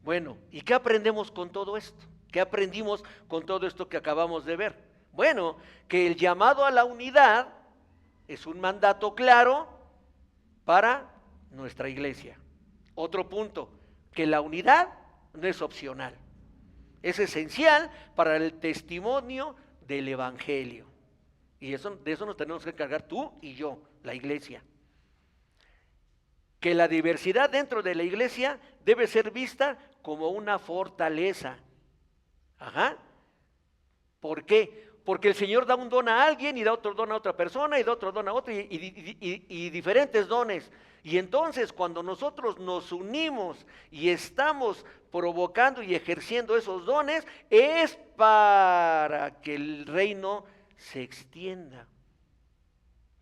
Bueno, ¿y qué aprendemos con todo esto? ¿Qué aprendimos con todo esto que acabamos de ver? Bueno, que el llamado a la unidad es un mandato claro para nuestra iglesia. Otro punto, que la unidad no es opcional, es esencial para el testimonio del Evangelio. Y de eso nos tenemos que encargar tú y yo, la iglesia. Que la diversidad dentro de la iglesia debe ser vista como una fortaleza. ¿Por qué? Porque el Señor da un don a alguien y da otro don a otra persona y da otro don a otro y diferentes dones. Y entonces cuando nosotros nos unimos y estamos provocando y ejerciendo esos dones, es para que el reino se extienda,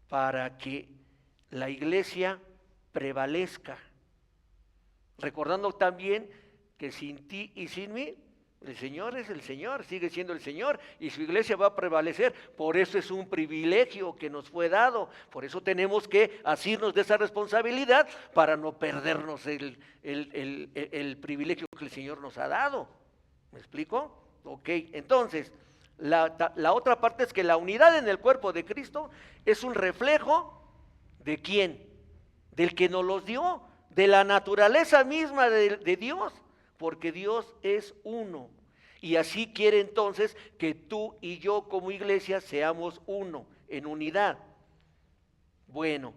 para que la iglesia prevalezca. Recordando también que sin ti y sin mí, el Señor es el Señor, sigue siendo el Señor y su iglesia va a prevalecer. Por eso es un privilegio que nos fue dado. Por eso tenemos que asirnos de esa responsabilidad para no perdernos el privilegio que el Señor nos ha dado. ¿Me explico? Ok, entonces, la otra parte es que la unidad en el cuerpo de Cristo es un reflejo ¿de quién? Del que nos los dio, de la naturaleza misma de Dios. Porque Dios es uno, y así quiere entonces que tú y yo como iglesia seamos uno, en unidad. Bueno,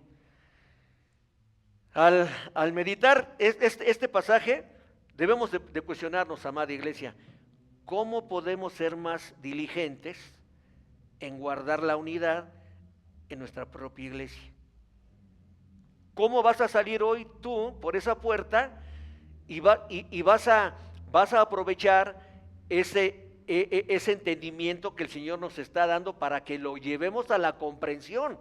al meditar este pasaje, debemos de cuestionarnos, amada iglesia, ¿cómo podemos ser más diligentes en guardar la unidad en nuestra propia iglesia. ¿Cómo vas a salir hoy tú por esa puerta y vas a aprovechar ese entendimiento que el Señor nos está dando para que lo llevemos a la comprensión?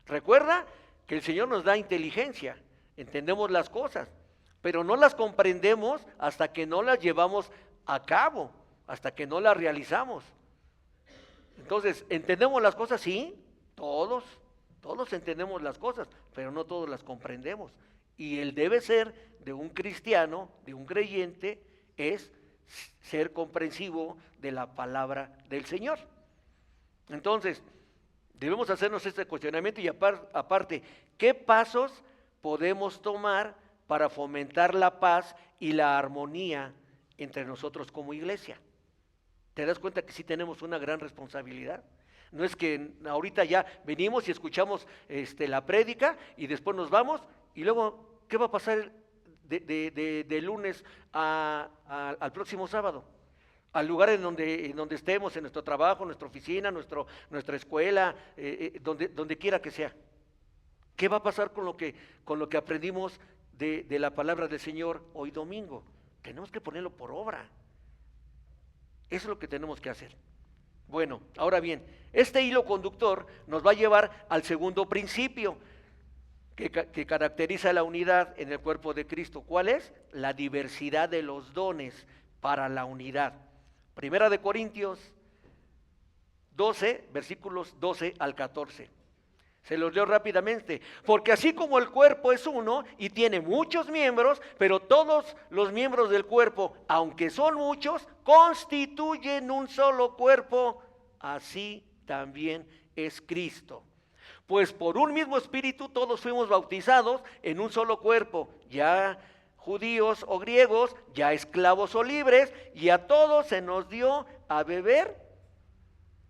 Recuerda que el Señor nos da inteligencia, entendemos las cosas, pero no las comprendemos hasta que no las llevamos a cabo, hasta que no las realizamos. Entonces, ¿entendemos las cosas? Sí, todos entendemos las cosas, pero no todos las comprendemos. Y el debe ser de un cristiano, de un creyente, es ser comprensivo de la palabra del Señor. Entonces, debemos hacernos este cuestionamiento y aparte, ¿qué pasos podemos tomar para fomentar la paz y la armonía entre nosotros como iglesia? ¿Te das cuenta que sí tenemos una gran responsabilidad? No es que ahorita ya venimos y escuchamos la prédica y después nos vamos y luego, ¿qué va a pasar de lunes al próximo sábado? Al lugar en donde estemos, en nuestro trabajo, nuestra oficina, nuestra escuela, donde quiera que sea. ¿Qué va a pasar con lo que aprendimos de la palabra del Señor hoy domingo? Tenemos que ponerlo por obra. Eso es lo que tenemos que hacer. Bueno, ahora bien, este hilo conductor nos va a llevar al segundo principio que caracteriza la unidad en el cuerpo de Cristo. ¿Cuál es? La diversidad de los dones para la unidad. Primera de Corintios 12, versículos 12 al 14. Se los leo rápidamente. Porque así como el cuerpo es uno y tiene muchos miembros, pero todos los miembros del cuerpo, aunque son muchos, constituyen un solo cuerpo, así también es Cristo. Pues por un mismo espíritu todos fuimos bautizados en un solo cuerpo, ya judíos o griegos, ya esclavos o libres, y a todos se nos dio a beber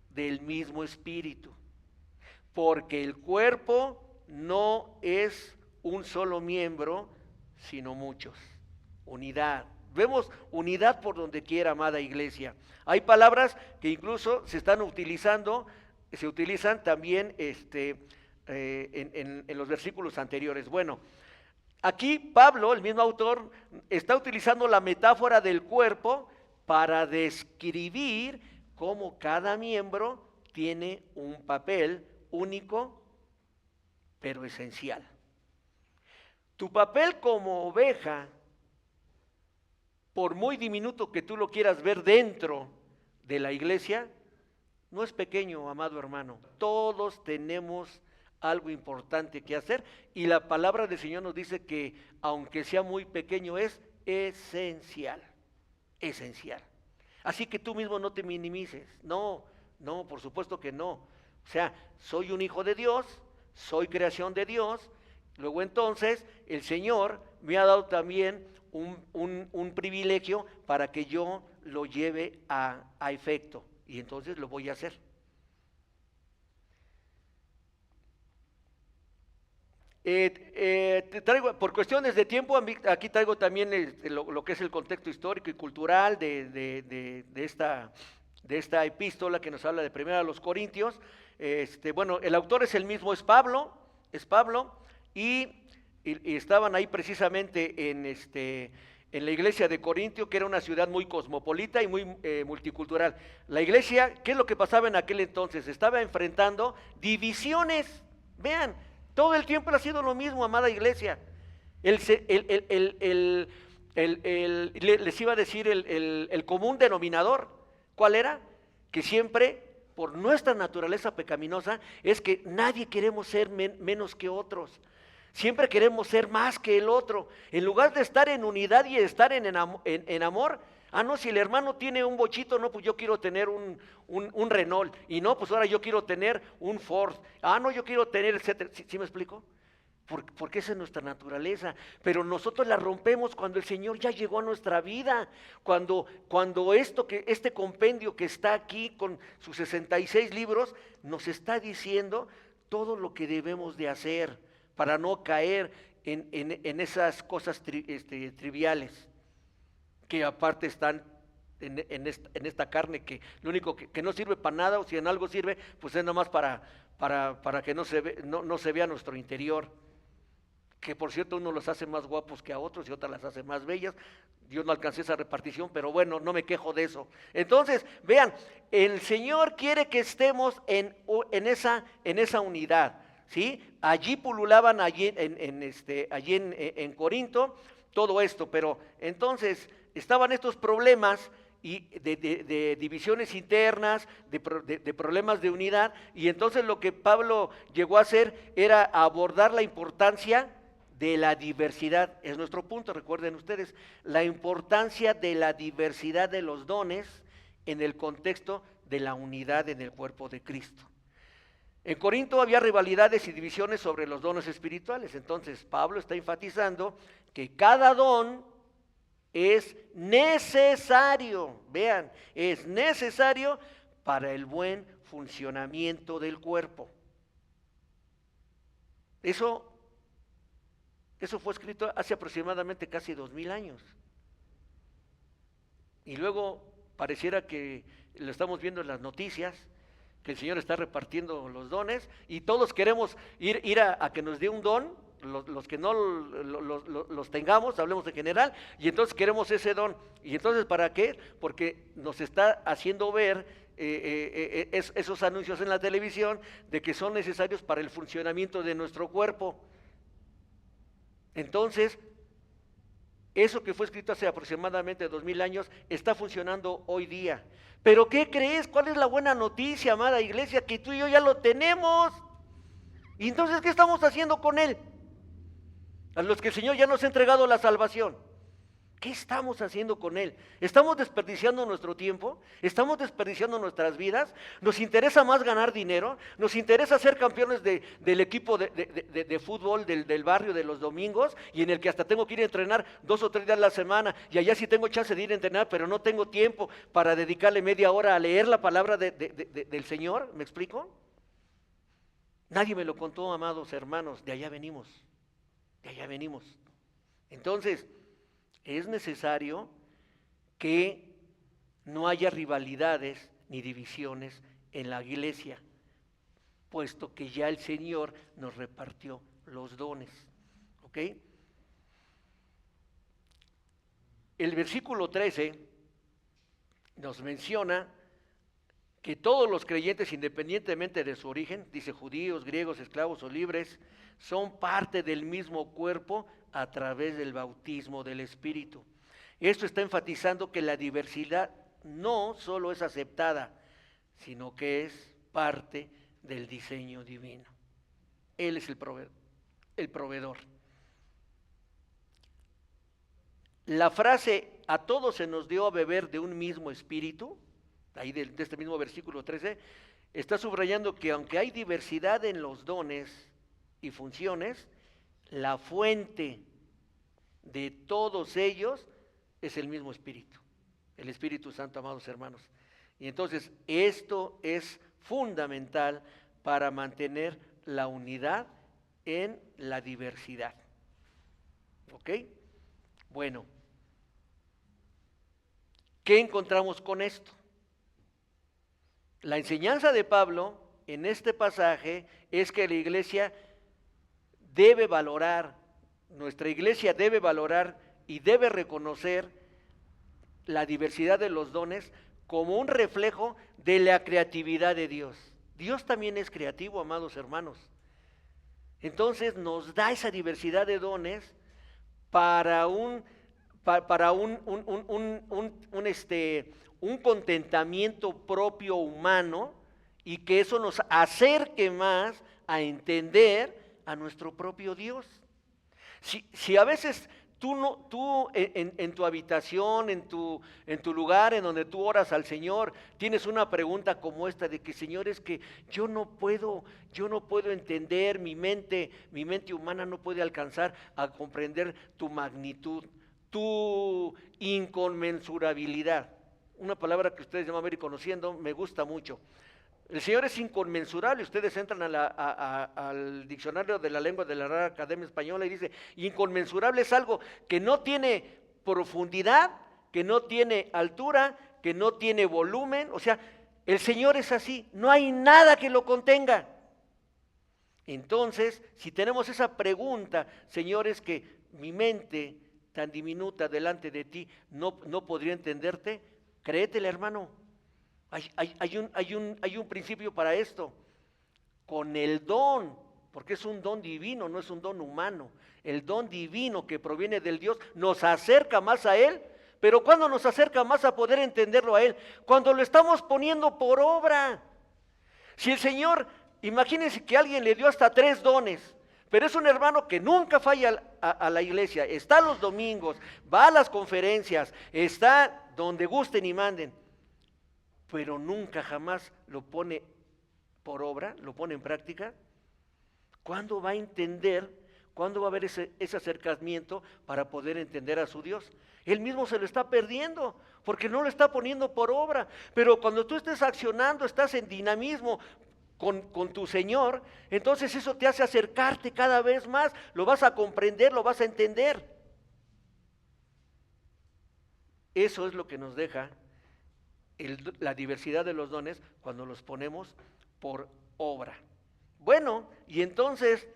del mismo espíritu. Porque el cuerpo no es un solo miembro, sino muchos. Unidad. Vemos unidad por donde quiera, amada iglesia. Hay palabras que incluso se utilizan también en los versículos anteriores. Bueno, aquí Pablo, el mismo autor, está utilizando la metáfora del cuerpo para describir cómo cada miembro tiene un papel único, pero esencial. Tu papel como oveja, por muy diminuto que tú lo quieras ver dentro de la iglesia, no es pequeño, amado hermano. Todos tenemos algo importante que hacer y la palabra del Señor nos dice que aunque sea muy pequeño es esencial, esencial. Así que tú mismo no te minimices, no, por supuesto que no. O sea, soy un hijo de Dios, soy creación de Dios, luego entonces el Señor me ha dado también un privilegio para que yo lo lleve a efecto y entonces lo voy a hacer. Por cuestiones de tiempo, aquí traigo también lo que es el contexto histórico y cultural de esta epístola que nos habla de Primera a los Corintios. Bueno, el autor es el mismo, es Pablo, y estaban ahí precisamente en la iglesia de Corintio, que era una ciudad muy cosmopolita y muy multicultural. La iglesia, ¿qué es lo que pasaba en aquel entonces? Estaba enfrentando divisiones. Vean, todo el tiempo ha sido lo mismo, amada iglesia. Les iba a decir el común denominador. ¿Cuál era? Que siempre, por nuestra naturaleza pecaminosa, es que nadie queremos ser menos que otros. Siempre queremos ser más que el otro. En lugar de estar en unidad y estar en amor, no, si el hermano tiene un bochito, no, pues yo quiero tener un Renault. Y no, pues ahora yo quiero tener un Ford. No, yo quiero tener, etcétera. ¿Sí me explico? Porque esa es nuestra naturaleza, pero nosotros la rompemos cuando el Señor ya llegó a nuestra vida, cuando este compendio que está aquí con sus 66 libros, nos está diciendo todo lo que debemos de hacer para no caer en esas cosas triviales, que aparte están en esta carne, que lo único que no sirve para nada, o si en algo sirve, pues es nomás para que no se vea nuestro interior, que por cierto uno los hace más guapos que a otros y otras las hace más bellas. Yo no alcancé esa repartición, pero bueno, no me quejo de eso. Entonces, vean, el Señor quiere que estemos en esa unidad, ¿sí? Allí pululaban, allí en Corinto, todo esto, pero entonces estaban estos problemas y de divisiones internas, de problemas de unidad, y entonces lo que Pablo llegó a hacer era abordar la importancia de la diversidad. Es nuestro punto, recuerden ustedes, la importancia de la diversidad de los dones en el contexto de la unidad en el cuerpo de Cristo. En Corinto había rivalidades y divisiones sobre los dones espirituales, entonces Pablo está enfatizando que cada don es necesario, vean, es necesario para el buen funcionamiento del cuerpo. Eso fue escrito hace aproximadamente casi 2000 años. Y luego pareciera que lo estamos viendo en las noticias, que el Señor está repartiendo los dones y todos queremos ir a que nos dé un don, los que no los tengamos, hablemos en general, y entonces queremos ese don. ¿Y entonces para qué? Porque nos está haciendo ver esos anuncios en la televisión de que son necesarios para el funcionamiento de nuestro cuerpo. Entonces, eso que fue escrito hace aproximadamente 2000 años está funcionando hoy día. ¿Pero qué crees? ¿Cuál es la buena noticia, amada iglesia? Que tú y yo ya lo tenemos. ¿Y entonces qué estamos haciendo con él? A los que el Señor ya nos ha entregado la salvación. ¿Qué estamos haciendo con él? ¿Estamos desperdiciando nuestro tiempo? ¿Estamos desperdiciando nuestras vidas? ¿Nos interesa más ganar dinero? ¿Nos interesa ser campeones del equipo de fútbol del barrio de los domingos, y en el que hasta tengo que ir a entrenar 2 o 3 días a la semana, y allá sí tengo chance de ir a entrenar, pero no tengo tiempo para dedicarle media hora a leer la palabra del Señor? ¿Me explico? Nadie me lo contó, amados hermanos, de allá venimos, de allá venimos. Entonces, es necesario que no haya rivalidades ni divisiones en la iglesia, puesto que ya el Señor nos repartió los dones. ¿Ok? El versículo 13 nos menciona que todos los creyentes, independientemente de su origen, dice judíos, griegos, esclavos o libres, son parte del mismo cuerpo a través del bautismo del Espíritu. Esto está enfatizando que la diversidad no solo es aceptada, sino que es parte del diseño divino. Él es el proveedor. La frase "a todos se nos dio a beber de un mismo espíritu", ahí de este mismo versículo 13, está subrayando que aunque hay diversidad en los dones y funciones, la fuente de todos ellos es el mismo Espíritu, el Espíritu Santo, amados hermanos. Y entonces esto es fundamental para mantener la unidad en la diversidad. ¿Ok? Bueno, ¿qué encontramos con esto? La enseñanza de Pablo en este pasaje es que la iglesia debe valorar, nuestra iglesia debe valorar y debe reconocer la diversidad de los dones como un reflejo de la creatividad de Dios. Dios también es creativo, amados hermanos. Entonces nos da esa diversidad de dones para un contentamiento propio humano, y que eso nos acerque más a entender a nuestro propio Dios. Si a veces tú en tu habitación, en tu lugar en donde tú oras al Señor, tienes una pregunta como esta de que, Señor, es que yo no puedo entender, mi mente humana no puede alcanzar a comprender tu magnitud, tu inconmensurabilidad. Una palabra que ustedes ya van a ir conociendo, me gusta mucho. El Señor es inconmensurable. Ustedes entran al diccionario de la lengua de la Real Academia Española y dice, inconmensurable es algo que no tiene profundidad, que no tiene altura, que no tiene volumen. O sea, el Señor es así, no hay nada que lo contenga. Entonces, si tenemos esa pregunta, Señor, es que mi mente tan diminuta delante de ti no podría entenderte, créetele, hermano. Hay un principio para esto. Con el don, porque es un don divino, no es un don humano. El don divino que proviene del Dios nos acerca más a Él. Pero ¿cuándo nos acerca más a poder entenderlo a Él? Cuando lo estamos poniendo por obra. Si el Señor, imagínense que alguien le dio hasta 3 dones, pero es un hermano que nunca falla a la iglesia, está los domingos, va a las conferencias, está donde gusten y manden, pero nunca jamás lo pone por obra, lo pone en práctica. ¿Cuándo va a entender? ¿Cuándo va a haber ese acercamiento para poder entender a su Dios? Él mismo se lo está perdiendo, porque no lo está poniendo por obra. Pero cuando tú estés accionando, estás en dinamismo con tu Señor, entonces eso te hace acercarte cada vez más, lo vas a comprender, lo vas a entender. Eso es lo que nos deja la diversidad de los dones cuando los ponemos por obra. Bueno, y entonces,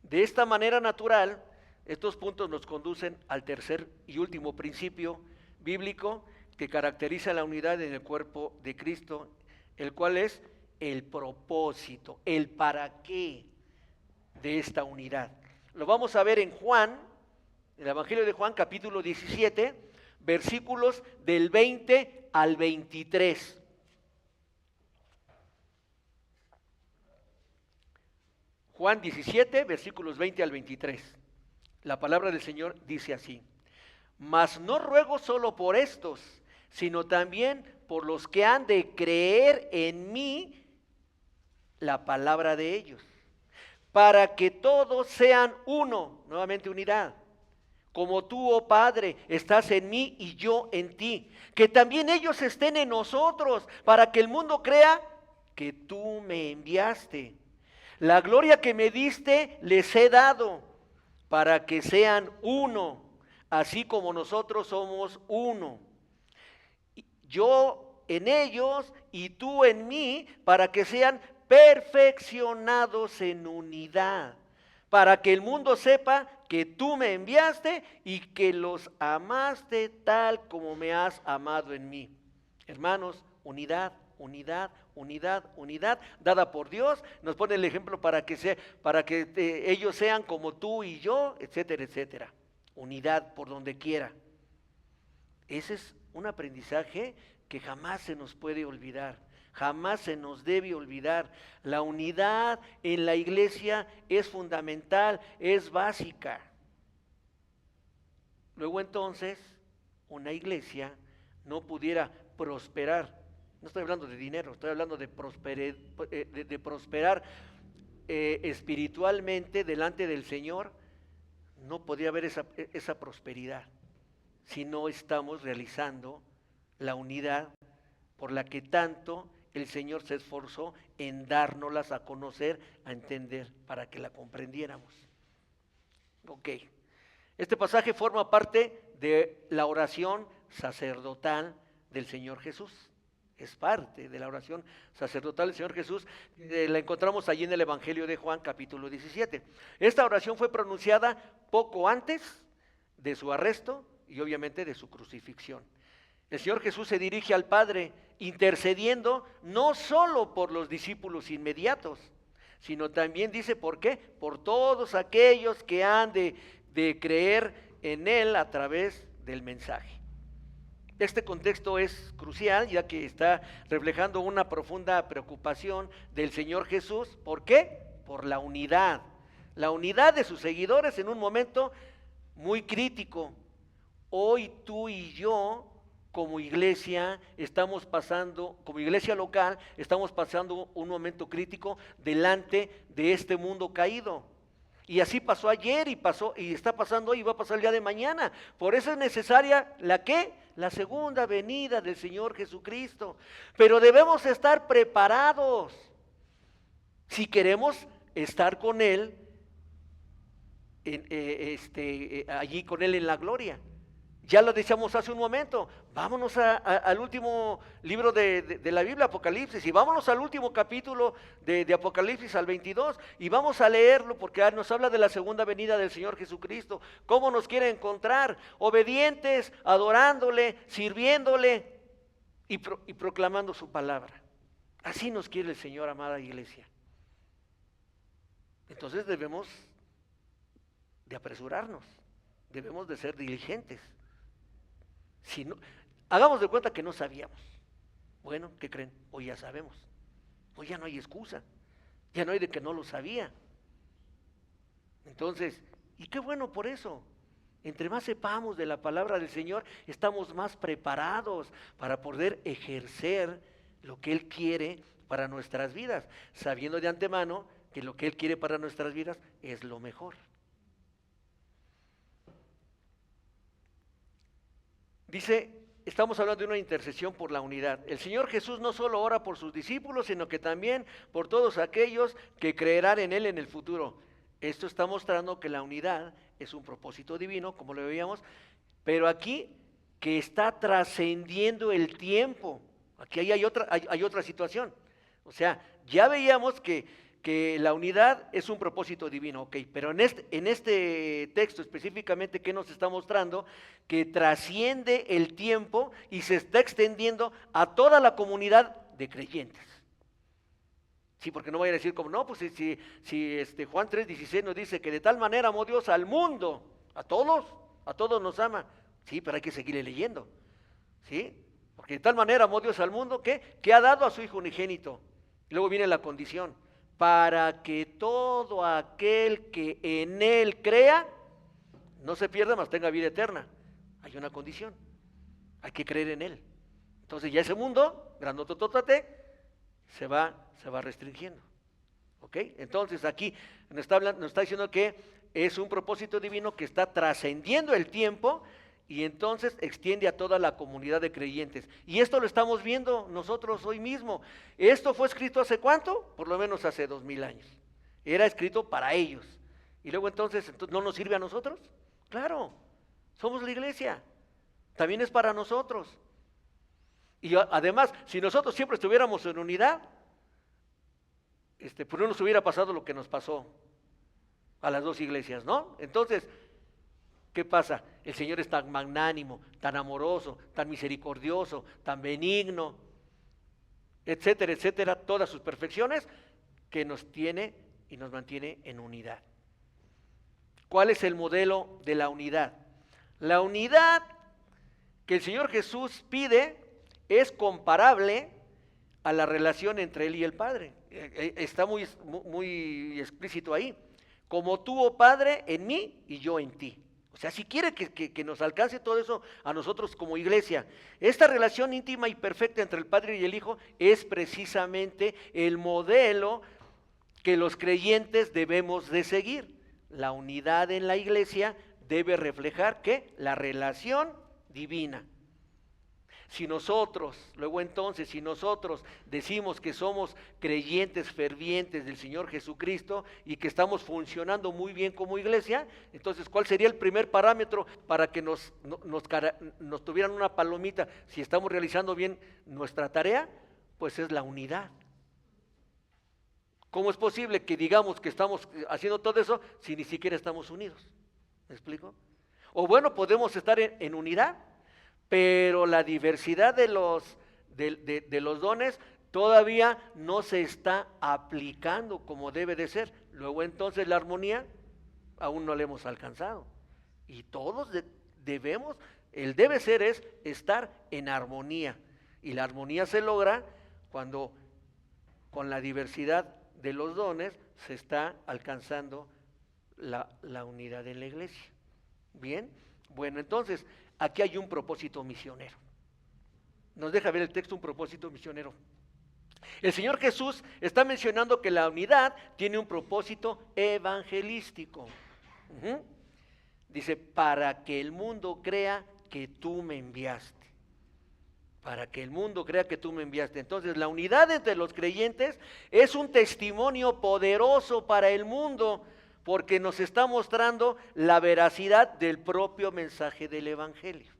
de esta manera natural, estos puntos nos conducen al tercer y último principio bíblico que caracteriza la unidad en el cuerpo de Cristo, el cual es el propósito, el para qué de esta unidad. Lo vamos a ver en Juan, en el Evangelio de Juan, capítulo 17, versículos del 20 al 23. Juan 17, versículos 20 al 23. La palabra del Señor dice así: mas no ruego solo por estos, sino también por los que han de creer en mí la palabra de ellos, para que todos sean uno, nuevamente unidad, como tú, oh Padre, estás en mí y yo en ti, que también ellos estén en nosotros, para que el mundo crea que tú me enviaste. La gloria que me diste les he dado, para que sean uno, así como nosotros somos uno. Yo en ellos y tú en mí, para que sean perfeccionados en unidad, para que el mundo sepa que tú me enviaste y que los amaste tal como me has amado en mí. Hermanos, unidad, unidad, unidad, unidad, dada por Dios, nos pone el ejemplo para que ellos sean como tú y yo, etcétera, etcétera. Unidad por donde quiera. Ese es un aprendizaje que jamás se nos puede olvidar, jamás se nos debe olvidar. La unidad en la iglesia es fundamental, es básica. Luego entonces, una iglesia no pudiera prosperar. No estoy hablando de dinero, estoy hablando de prosperar espiritualmente delante del Señor. No podría haber esa prosperidad si no estamos realizando la unidad por la que tanto el Señor se esforzó en dárnoslas a conocer, a entender, para que la comprendiéramos. Ok, este pasaje forma parte de la oración sacerdotal del Señor Jesús. Es parte de la oración sacerdotal del Señor Jesús. La encontramos allí en el Evangelio de Juan, capítulo 17. Esta oración fue pronunciada poco antes de su arresto y obviamente de su crucifixión. El Señor Jesús se dirige al Padre intercediendo no solo por los discípulos inmediatos, sino también dice, ¿por qué? Por todos aquellos que han de creer en Él a través del mensaje. Este contexto es crucial, ya que está reflejando una profunda preocupación del Señor Jesús. ¿Por qué? Por la unidad de sus seguidores en un momento muy crítico. Hoy tú y yo, como iglesia, estamos pasando, como iglesia local, estamos pasando un momento crítico delante de este mundo caído. Y así pasó ayer y está pasando hoy y va a pasar el día de mañana. Por eso es necesaria la segunda venida del Señor Jesucristo. Pero debemos estar preparados si queremos estar con Él, allí con Él en la gloria. Ya lo decíamos hace un momento, vámonos al último libro de la Biblia, Apocalipsis, y vámonos al último capítulo de Apocalipsis, al 22, y vamos a leerlo porque nos habla de la segunda venida del Señor Jesucristo, cómo nos quiere encontrar, obedientes, adorándole, sirviéndole y proclamando su palabra. Así nos quiere el Señor, amada iglesia. Entonces debemos de apresurarnos, debemos de ser diligentes. Si no, hagamos de cuenta que no sabíamos. Bueno, ¿qué creen? Hoy ya sabemos. Hoy ya no hay excusa. Ya no hay de que no lo sabía. Entonces, y qué bueno por eso. Entre más sepamos de la palabra del Señor, estamos más preparados para poder ejercer lo que Él quiere para nuestras vidas, sabiendo de antemano que lo que Él quiere para nuestras vidas es lo mejor. Dice, estamos hablando de una intercesión por la unidad. El Señor Jesús no solo ora por sus discípulos, sino que también por todos aquellos que creerán en Él en el futuro. Esto está mostrando que la unidad es un propósito divino, como lo veíamos, pero aquí que está trascendiendo el tiempo. Aquí hay otra situación. O sea, ya veíamos que la unidad es un propósito divino, ok, pero en este texto específicamente, ¿qué nos está mostrando? Que trasciende el tiempo y se está extendiendo a toda la comunidad de creyentes. Sí, porque no voy a decir como, no, pues si Juan 3:16 nos dice que de tal manera amó Dios al mundo, a todos nos ama. Sí, pero hay que seguirle leyendo, ¿sí? Porque de tal manera amó Dios al mundo, que ha dado a su Hijo unigénito. Luego viene la condición, para que todo aquel que en Él crea, no se pierda, mas tenga vida eterna. Hay una condición, hay que creer en Él. Entonces ya ese mundo, grandotototate, se va restringiendo. ¿Ok? Entonces aquí nos está diciendo que es un propósito divino que está trascendiendo el tiempo y entonces extiende a toda la comunidad de creyentes. Y esto lo estamos viendo nosotros hoy mismo. Esto fue escrito ¿hace cuánto? Por lo menos hace 2000 años. Era escrito para ellos. Y luego entonces ¿no nos sirve a nosotros? Claro, somos la iglesia. También es para nosotros. Y además, si nosotros siempre estuviéramos en unidad, pues no nos hubiera pasado lo que nos pasó a las dos iglesias, ¿no? Entonces, ¿qué pasa? El Señor es tan magnánimo, tan amoroso, tan misericordioso, tan benigno, etcétera, etcétera, todas sus perfecciones, que nos tiene y nos mantiene en unidad. ¿Cuál es el modelo de la unidad? La unidad que el Señor Jesús pide es comparable a la relación entre Él y el Padre. Está muy explícito ahí. Como tú, oh Padre, en mí y yo en ti. O sea, si quiere que nos alcance todo eso a nosotros como iglesia, esta relación íntima y perfecta entre el Padre y el Hijo es precisamente el modelo que los creyentes debemos de seguir. La unidad en la iglesia debe reflejar ¿qué? La relación divina. Si nosotros decimos que somos creyentes fervientes del Señor Jesucristo y que estamos funcionando muy bien como iglesia, entonces ¿cuál sería el primer parámetro para que nos tuvieran una palomita si estamos realizando bien nuestra tarea? Pues es la unidad. ¿Cómo es posible que digamos que estamos haciendo todo eso si ni siquiera estamos unidos? ¿Me explico? O bueno, podemos estar en unidad, pero la diversidad de los dones todavía no se está aplicando como debe de ser. Luego entonces la armonía aún no la hemos alcanzado. Y todos debemos, el debe ser es estar en armonía. Y la armonía se logra cuando con la diversidad de los dones se está alcanzando la unidad en la iglesia. Bien, bueno, entonces aquí hay un propósito misionero. Nos deja ver el texto un propósito misionero. El Señor Jesús está mencionando que la unidad tiene un propósito evangelístico. Dice, para que el mundo crea que tú me enviaste. Para que el mundo crea que tú me enviaste. Entonces, la unidad entre los creyentes es un testimonio poderoso para el mundo, porque nos está mostrando la veracidad del propio mensaje del Evangelio.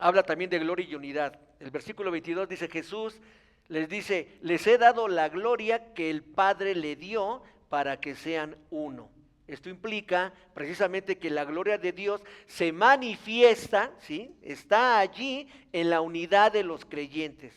habla también de gloria y unidad. El versículo 22 dice, Jesús les dice, les he dado la gloria que el Padre le dio para que sean uno. Esto implica precisamente que la gloria de Dios se manifiesta, ¿sí? Está allí en la unidad de los creyentes.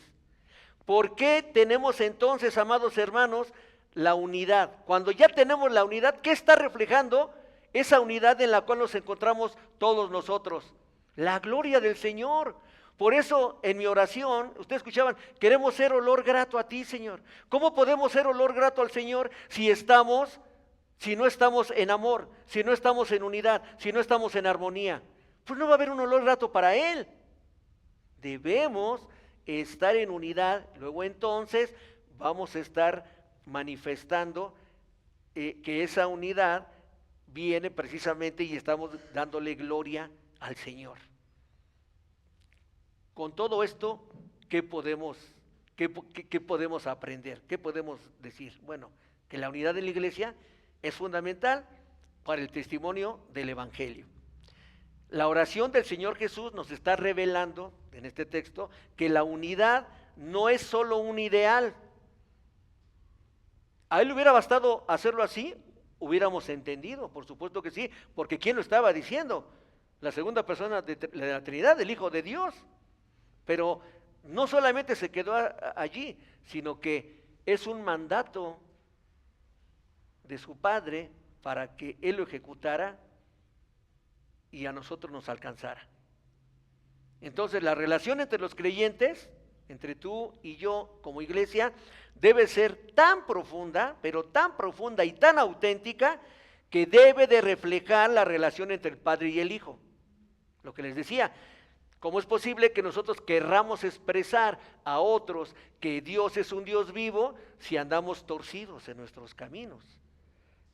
¿Por qué tenemos entonces, amados hermanos, la unidad? Cuando ya tenemos la unidad, ¿qué está reflejando esa unidad en la cual nos encontramos todos nosotros? La gloria del Señor. Por eso en mi oración, ustedes escuchaban, queremos ser olor grato a ti, Señor. ¿Cómo podemos ser olor grato al Señor si no estamos en amor, si no estamos en unidad, si no estamos en armonía? Pues no va a haber un olor grato para Él. Debemos estar en unidad, luego entonces vamos a estar manifestando que esa unidad viene precisamente y estamos dándole gloria al Señor. Con todo esto, ¿qué podemos aprender? ¿Qué podemos decir? Bueno, que la unidad de la iglesia es fundamental para el testimonio del Evangelio. La oración del Señor Jesús nos está revelando en este texto que la unidad no es solo un ideal. A Él le hubiera bastado hacerlo así, hubiéramos entendido, por supuesto que sí, porque ¿quién lo estaba diciendo? La segunda persona de la Trinidad, el Hijo de Dios. Pero no solamente se quedó allí, sino que es un mandato de su Padre para que Él lo ejecutara y a nosotros nos alcanzara. Entonces la relación entre los creyentes, entre tú y yo como iglesia, debe ser tan profunda, pero tan profunda y tan auténtica, que debe de reflejar la relación entre el Padre y el Hijo. Lo que les decía, ¿cómo es posible que nosotros querramos expresar a otros que Dios es un Dios vivo si andamos torcidos en nuestros caminos?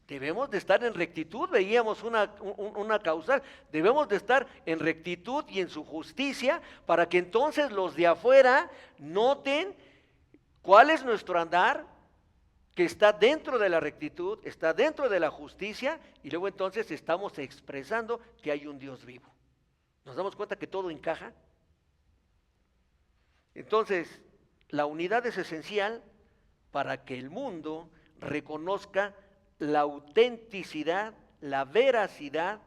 Debemos de estar en rectitud, veíamos una causal, debemos de estar en rectitud y en su justicia para que entonces los de afuera noten cuál es nuestro andar, que está dentro de la rectitud, está dentro de la justicia, y luego entonces estamos expresando que hay un Dios vivo. ¿Nos damos cuenta que todo encaja? Entonces, la unidad es esencial para que el mundo reconozca la autenticidad, la veracidad,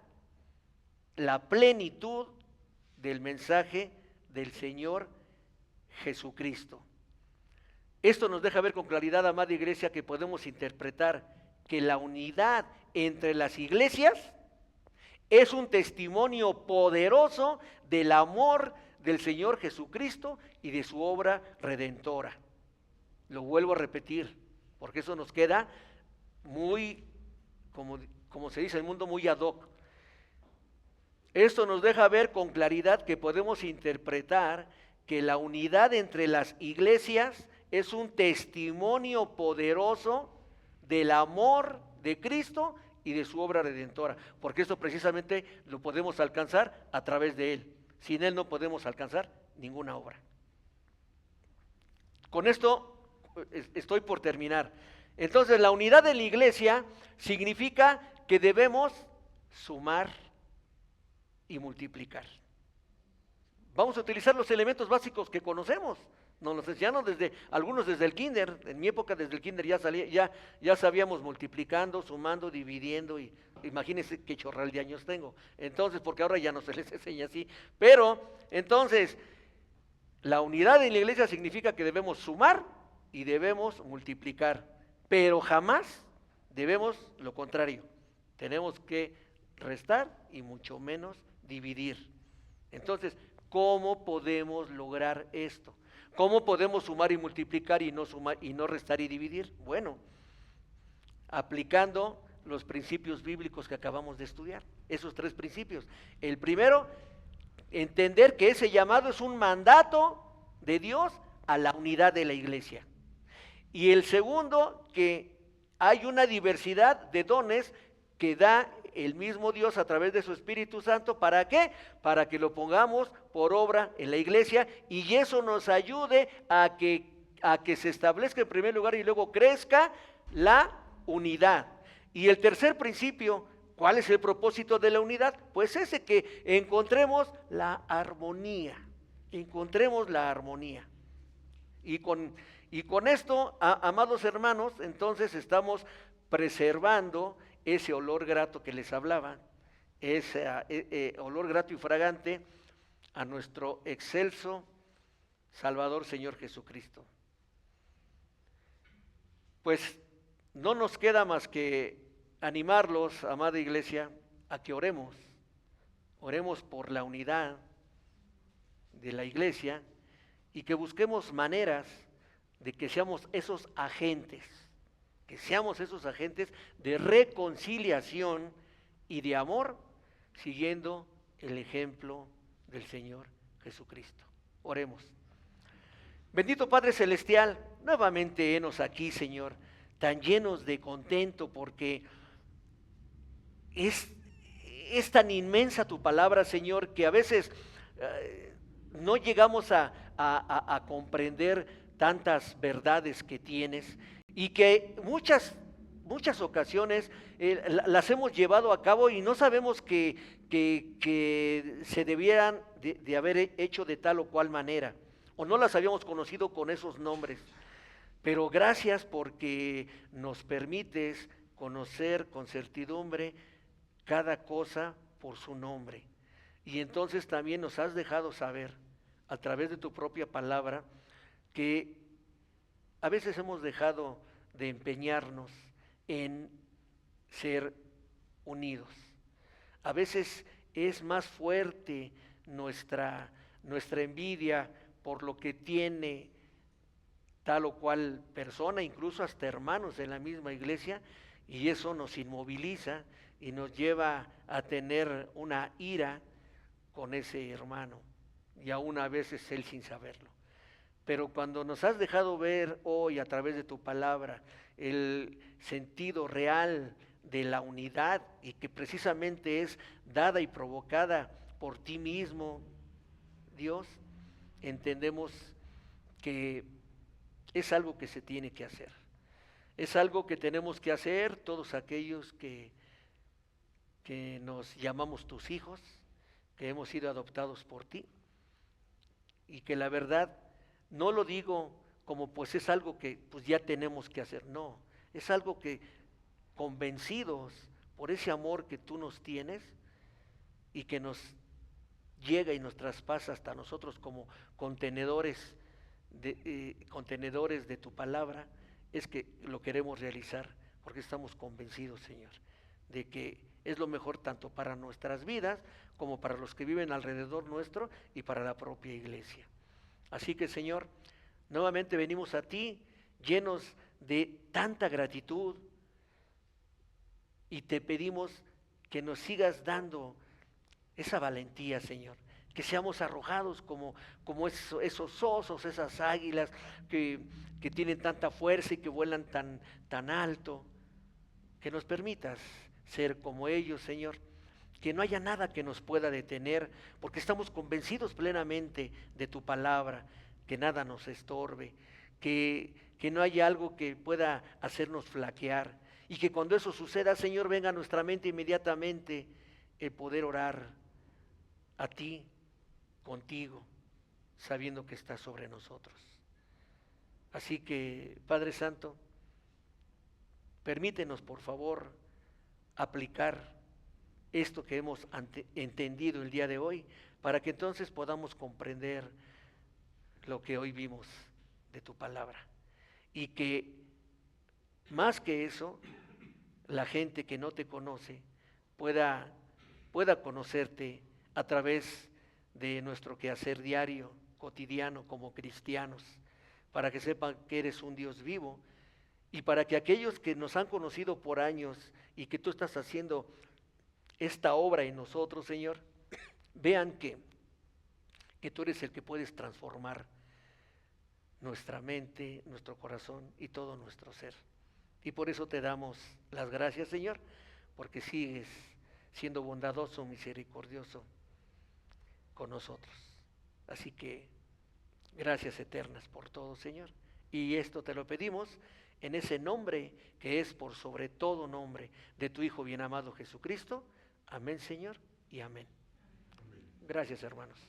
la plenitud del mensaje del Señor Jesucristo. Esto nos deja ver con claridad, amada iglesia, que podemos interpretar que la unidad entre las iglesias es un testimonio poderoso del amor del Señor Jesucristo y de su obra redentora. Lo vuelvo a repetir, porque eso nos queda muy, como se dice en el mundo, muy ad hoc. Esto nos deja ver con claridad que podemos interpretar que la unidad entre las iglesias es un testimonio poderoso del amor de Cristo y de su obra redentora, porque esto precisamente lo podemos alcanzar a través de Él. Sin Él no podemos alcanzar ninguna obra. Con esto estoy por terminar. Entonces, la unidad de la iglesia significa que debemos sumar y multiplicar. Vamos a utilizar los elementos básicos que conocemos. Nos los enseñaron algunos desde el kinder. En mi época desde el kinder ya sabíamos multiplicando, sumando, dividiendo, y imagínense qué chorral de años tengo. Entonces, porque ahora ya no se les enseña así. Pero, entonces, la unidad en la iglesia significa que debemos sumar y debemos multiplicar. Pero jamás debemos lo contrario. Tenemos que restar y mucho menos dividir. Entonces, ¿cómo podemos lograr esto? ¿Cómo podemos sumar y multiplicar y no restar y dividir? Bueno, aplicando los principios bíblicos que acabamos de estudiar, esos 3 principios. El primero, entender que ese llamado es un mandato de Dios a la unidad de la iglesia. Y el segundo, que hay una diversidad de dones que da el mismo Dios a través de su Espíritu Santo. ¿Para qué? Para que lo pongamos por obra en la iglesia y eso nos ayude a que se establezca en primer lugar y luego crezca la unidad. Y el tercer principio, ¿cuál es el propósito de la unidad? Pues ese, que encontremos la armonía. encontremos la armonía. Y con esto, amados hermanos, entonces estamos preservando ese olor grato que les hablaba, ese olor grato y fragante a nuestro excelso Salvador Señor Jesucristo. Pues no nos queda más que animarlos, amada iglesia, a que oremos. Oremos por la unidad de la iglesia y que busquemos maneras de que seamos esos agentes de reconciliación y de amor, siguiendo el ejemplo del Señor Jesucristo. Oremos. Bendito Padre Celestial, nuevamente henos aquí, Señor, tan llenos de contento porque es tan inmensa tu palabra, Señor, que a veces no llegamos a comprender tantas verdades que tienes y que muchas ocasiones las hemos llevado a cabo y no sabemos que se debieran de haber hecho de tal o cual manera, o no las habíamos conocido con esos nombres. Pero gracias porque nos permites conocer con certidumbre cada cosa por su nombre. Y entonces también nos has dejado saber a través de tu propia palabra que a veces hemos dejado de empeñarnos en ser unidos. A veces es más fuerte nuestra envidia por lo que tiene tal o cual persona, incluso hasta hermanos en la misma iglesia, y eso nos inmoviliza y nos lleva a tener una ira con ese hermano, y aún a veces él sin saberlo. Pero cuando nos has dejado ver hoy a través de tu palabra el sentido real de la unidad, y que precisamente es dada y provocada por ti mismo, Dios, entendemos que es algo que se tiene que hacer. Es algo que tenemos que hacer todos aquellos que nos llamamos tus hijos, que hemos sido adoptados por ti, y que la verdad no lo digo como pues es algo que pues ya tenemos que hacer, no, es algo que convencidos por ese amor que tú nos tienes y que nos llega y nos traspasa hasta nosotros como contenedores de tu palabra, es que lo queremos realizar, porque estamos convencidos, Señor, de que es lo mejor tanto para nuestras vidas como para los que viven alrededor nuestro y para la propia iglesia. Así que, Señor, nuevamente venimos a ti llenos de tanta gratitud y te pedimos que nos sigas dando esa valentía, Señor, que seamos arrojados como esos osos, esas águilas que tienen tanta fuerza y que vuelan tan alto, que nos permitas ser como ellos, Señor, que no haya nada que nos pueda detener, porque estamos convencidos plenamente de tu palabra, que nada nos estorbe, que no haya algo que pueda hacernos flaquear, y que cuando eso suceda, Señor, venga a nuestra mente inmediatamente el poder orar a ti, contigo, sabiendo que estás sobre nosotros. Así que, Padre Santo, permítenos, por favor, aplicar esto que hemos entendido el día de hoy, para que entonces podamos comprender lo que hoy vimos de tu palabra. Y que, más que eso, la gente que no te conoce pueda conocerte a través de nuestro quehacer diario, cotidiano, como cristianos, para que sepan que eres un Dios vivo, y para que aquellos que nos han conocido por años y que tú estás haciendo esta obra en nosotros, Señor, vean que tú eres el que puedes transformar nuestra mente, nuestro corazón y todo nuestro ser. Y por eso te damos las gracias, Señor, porque sigues siendo bondadoso, misericordioso con nosotros. Así que gracias eternas por todo, Señor. Y esto te lo pedimos en ese nombre que es por sobre todo nombre de tu Hijo bien amado Jesucristo. Amén, Señor, y amén. Gracias, hermanos.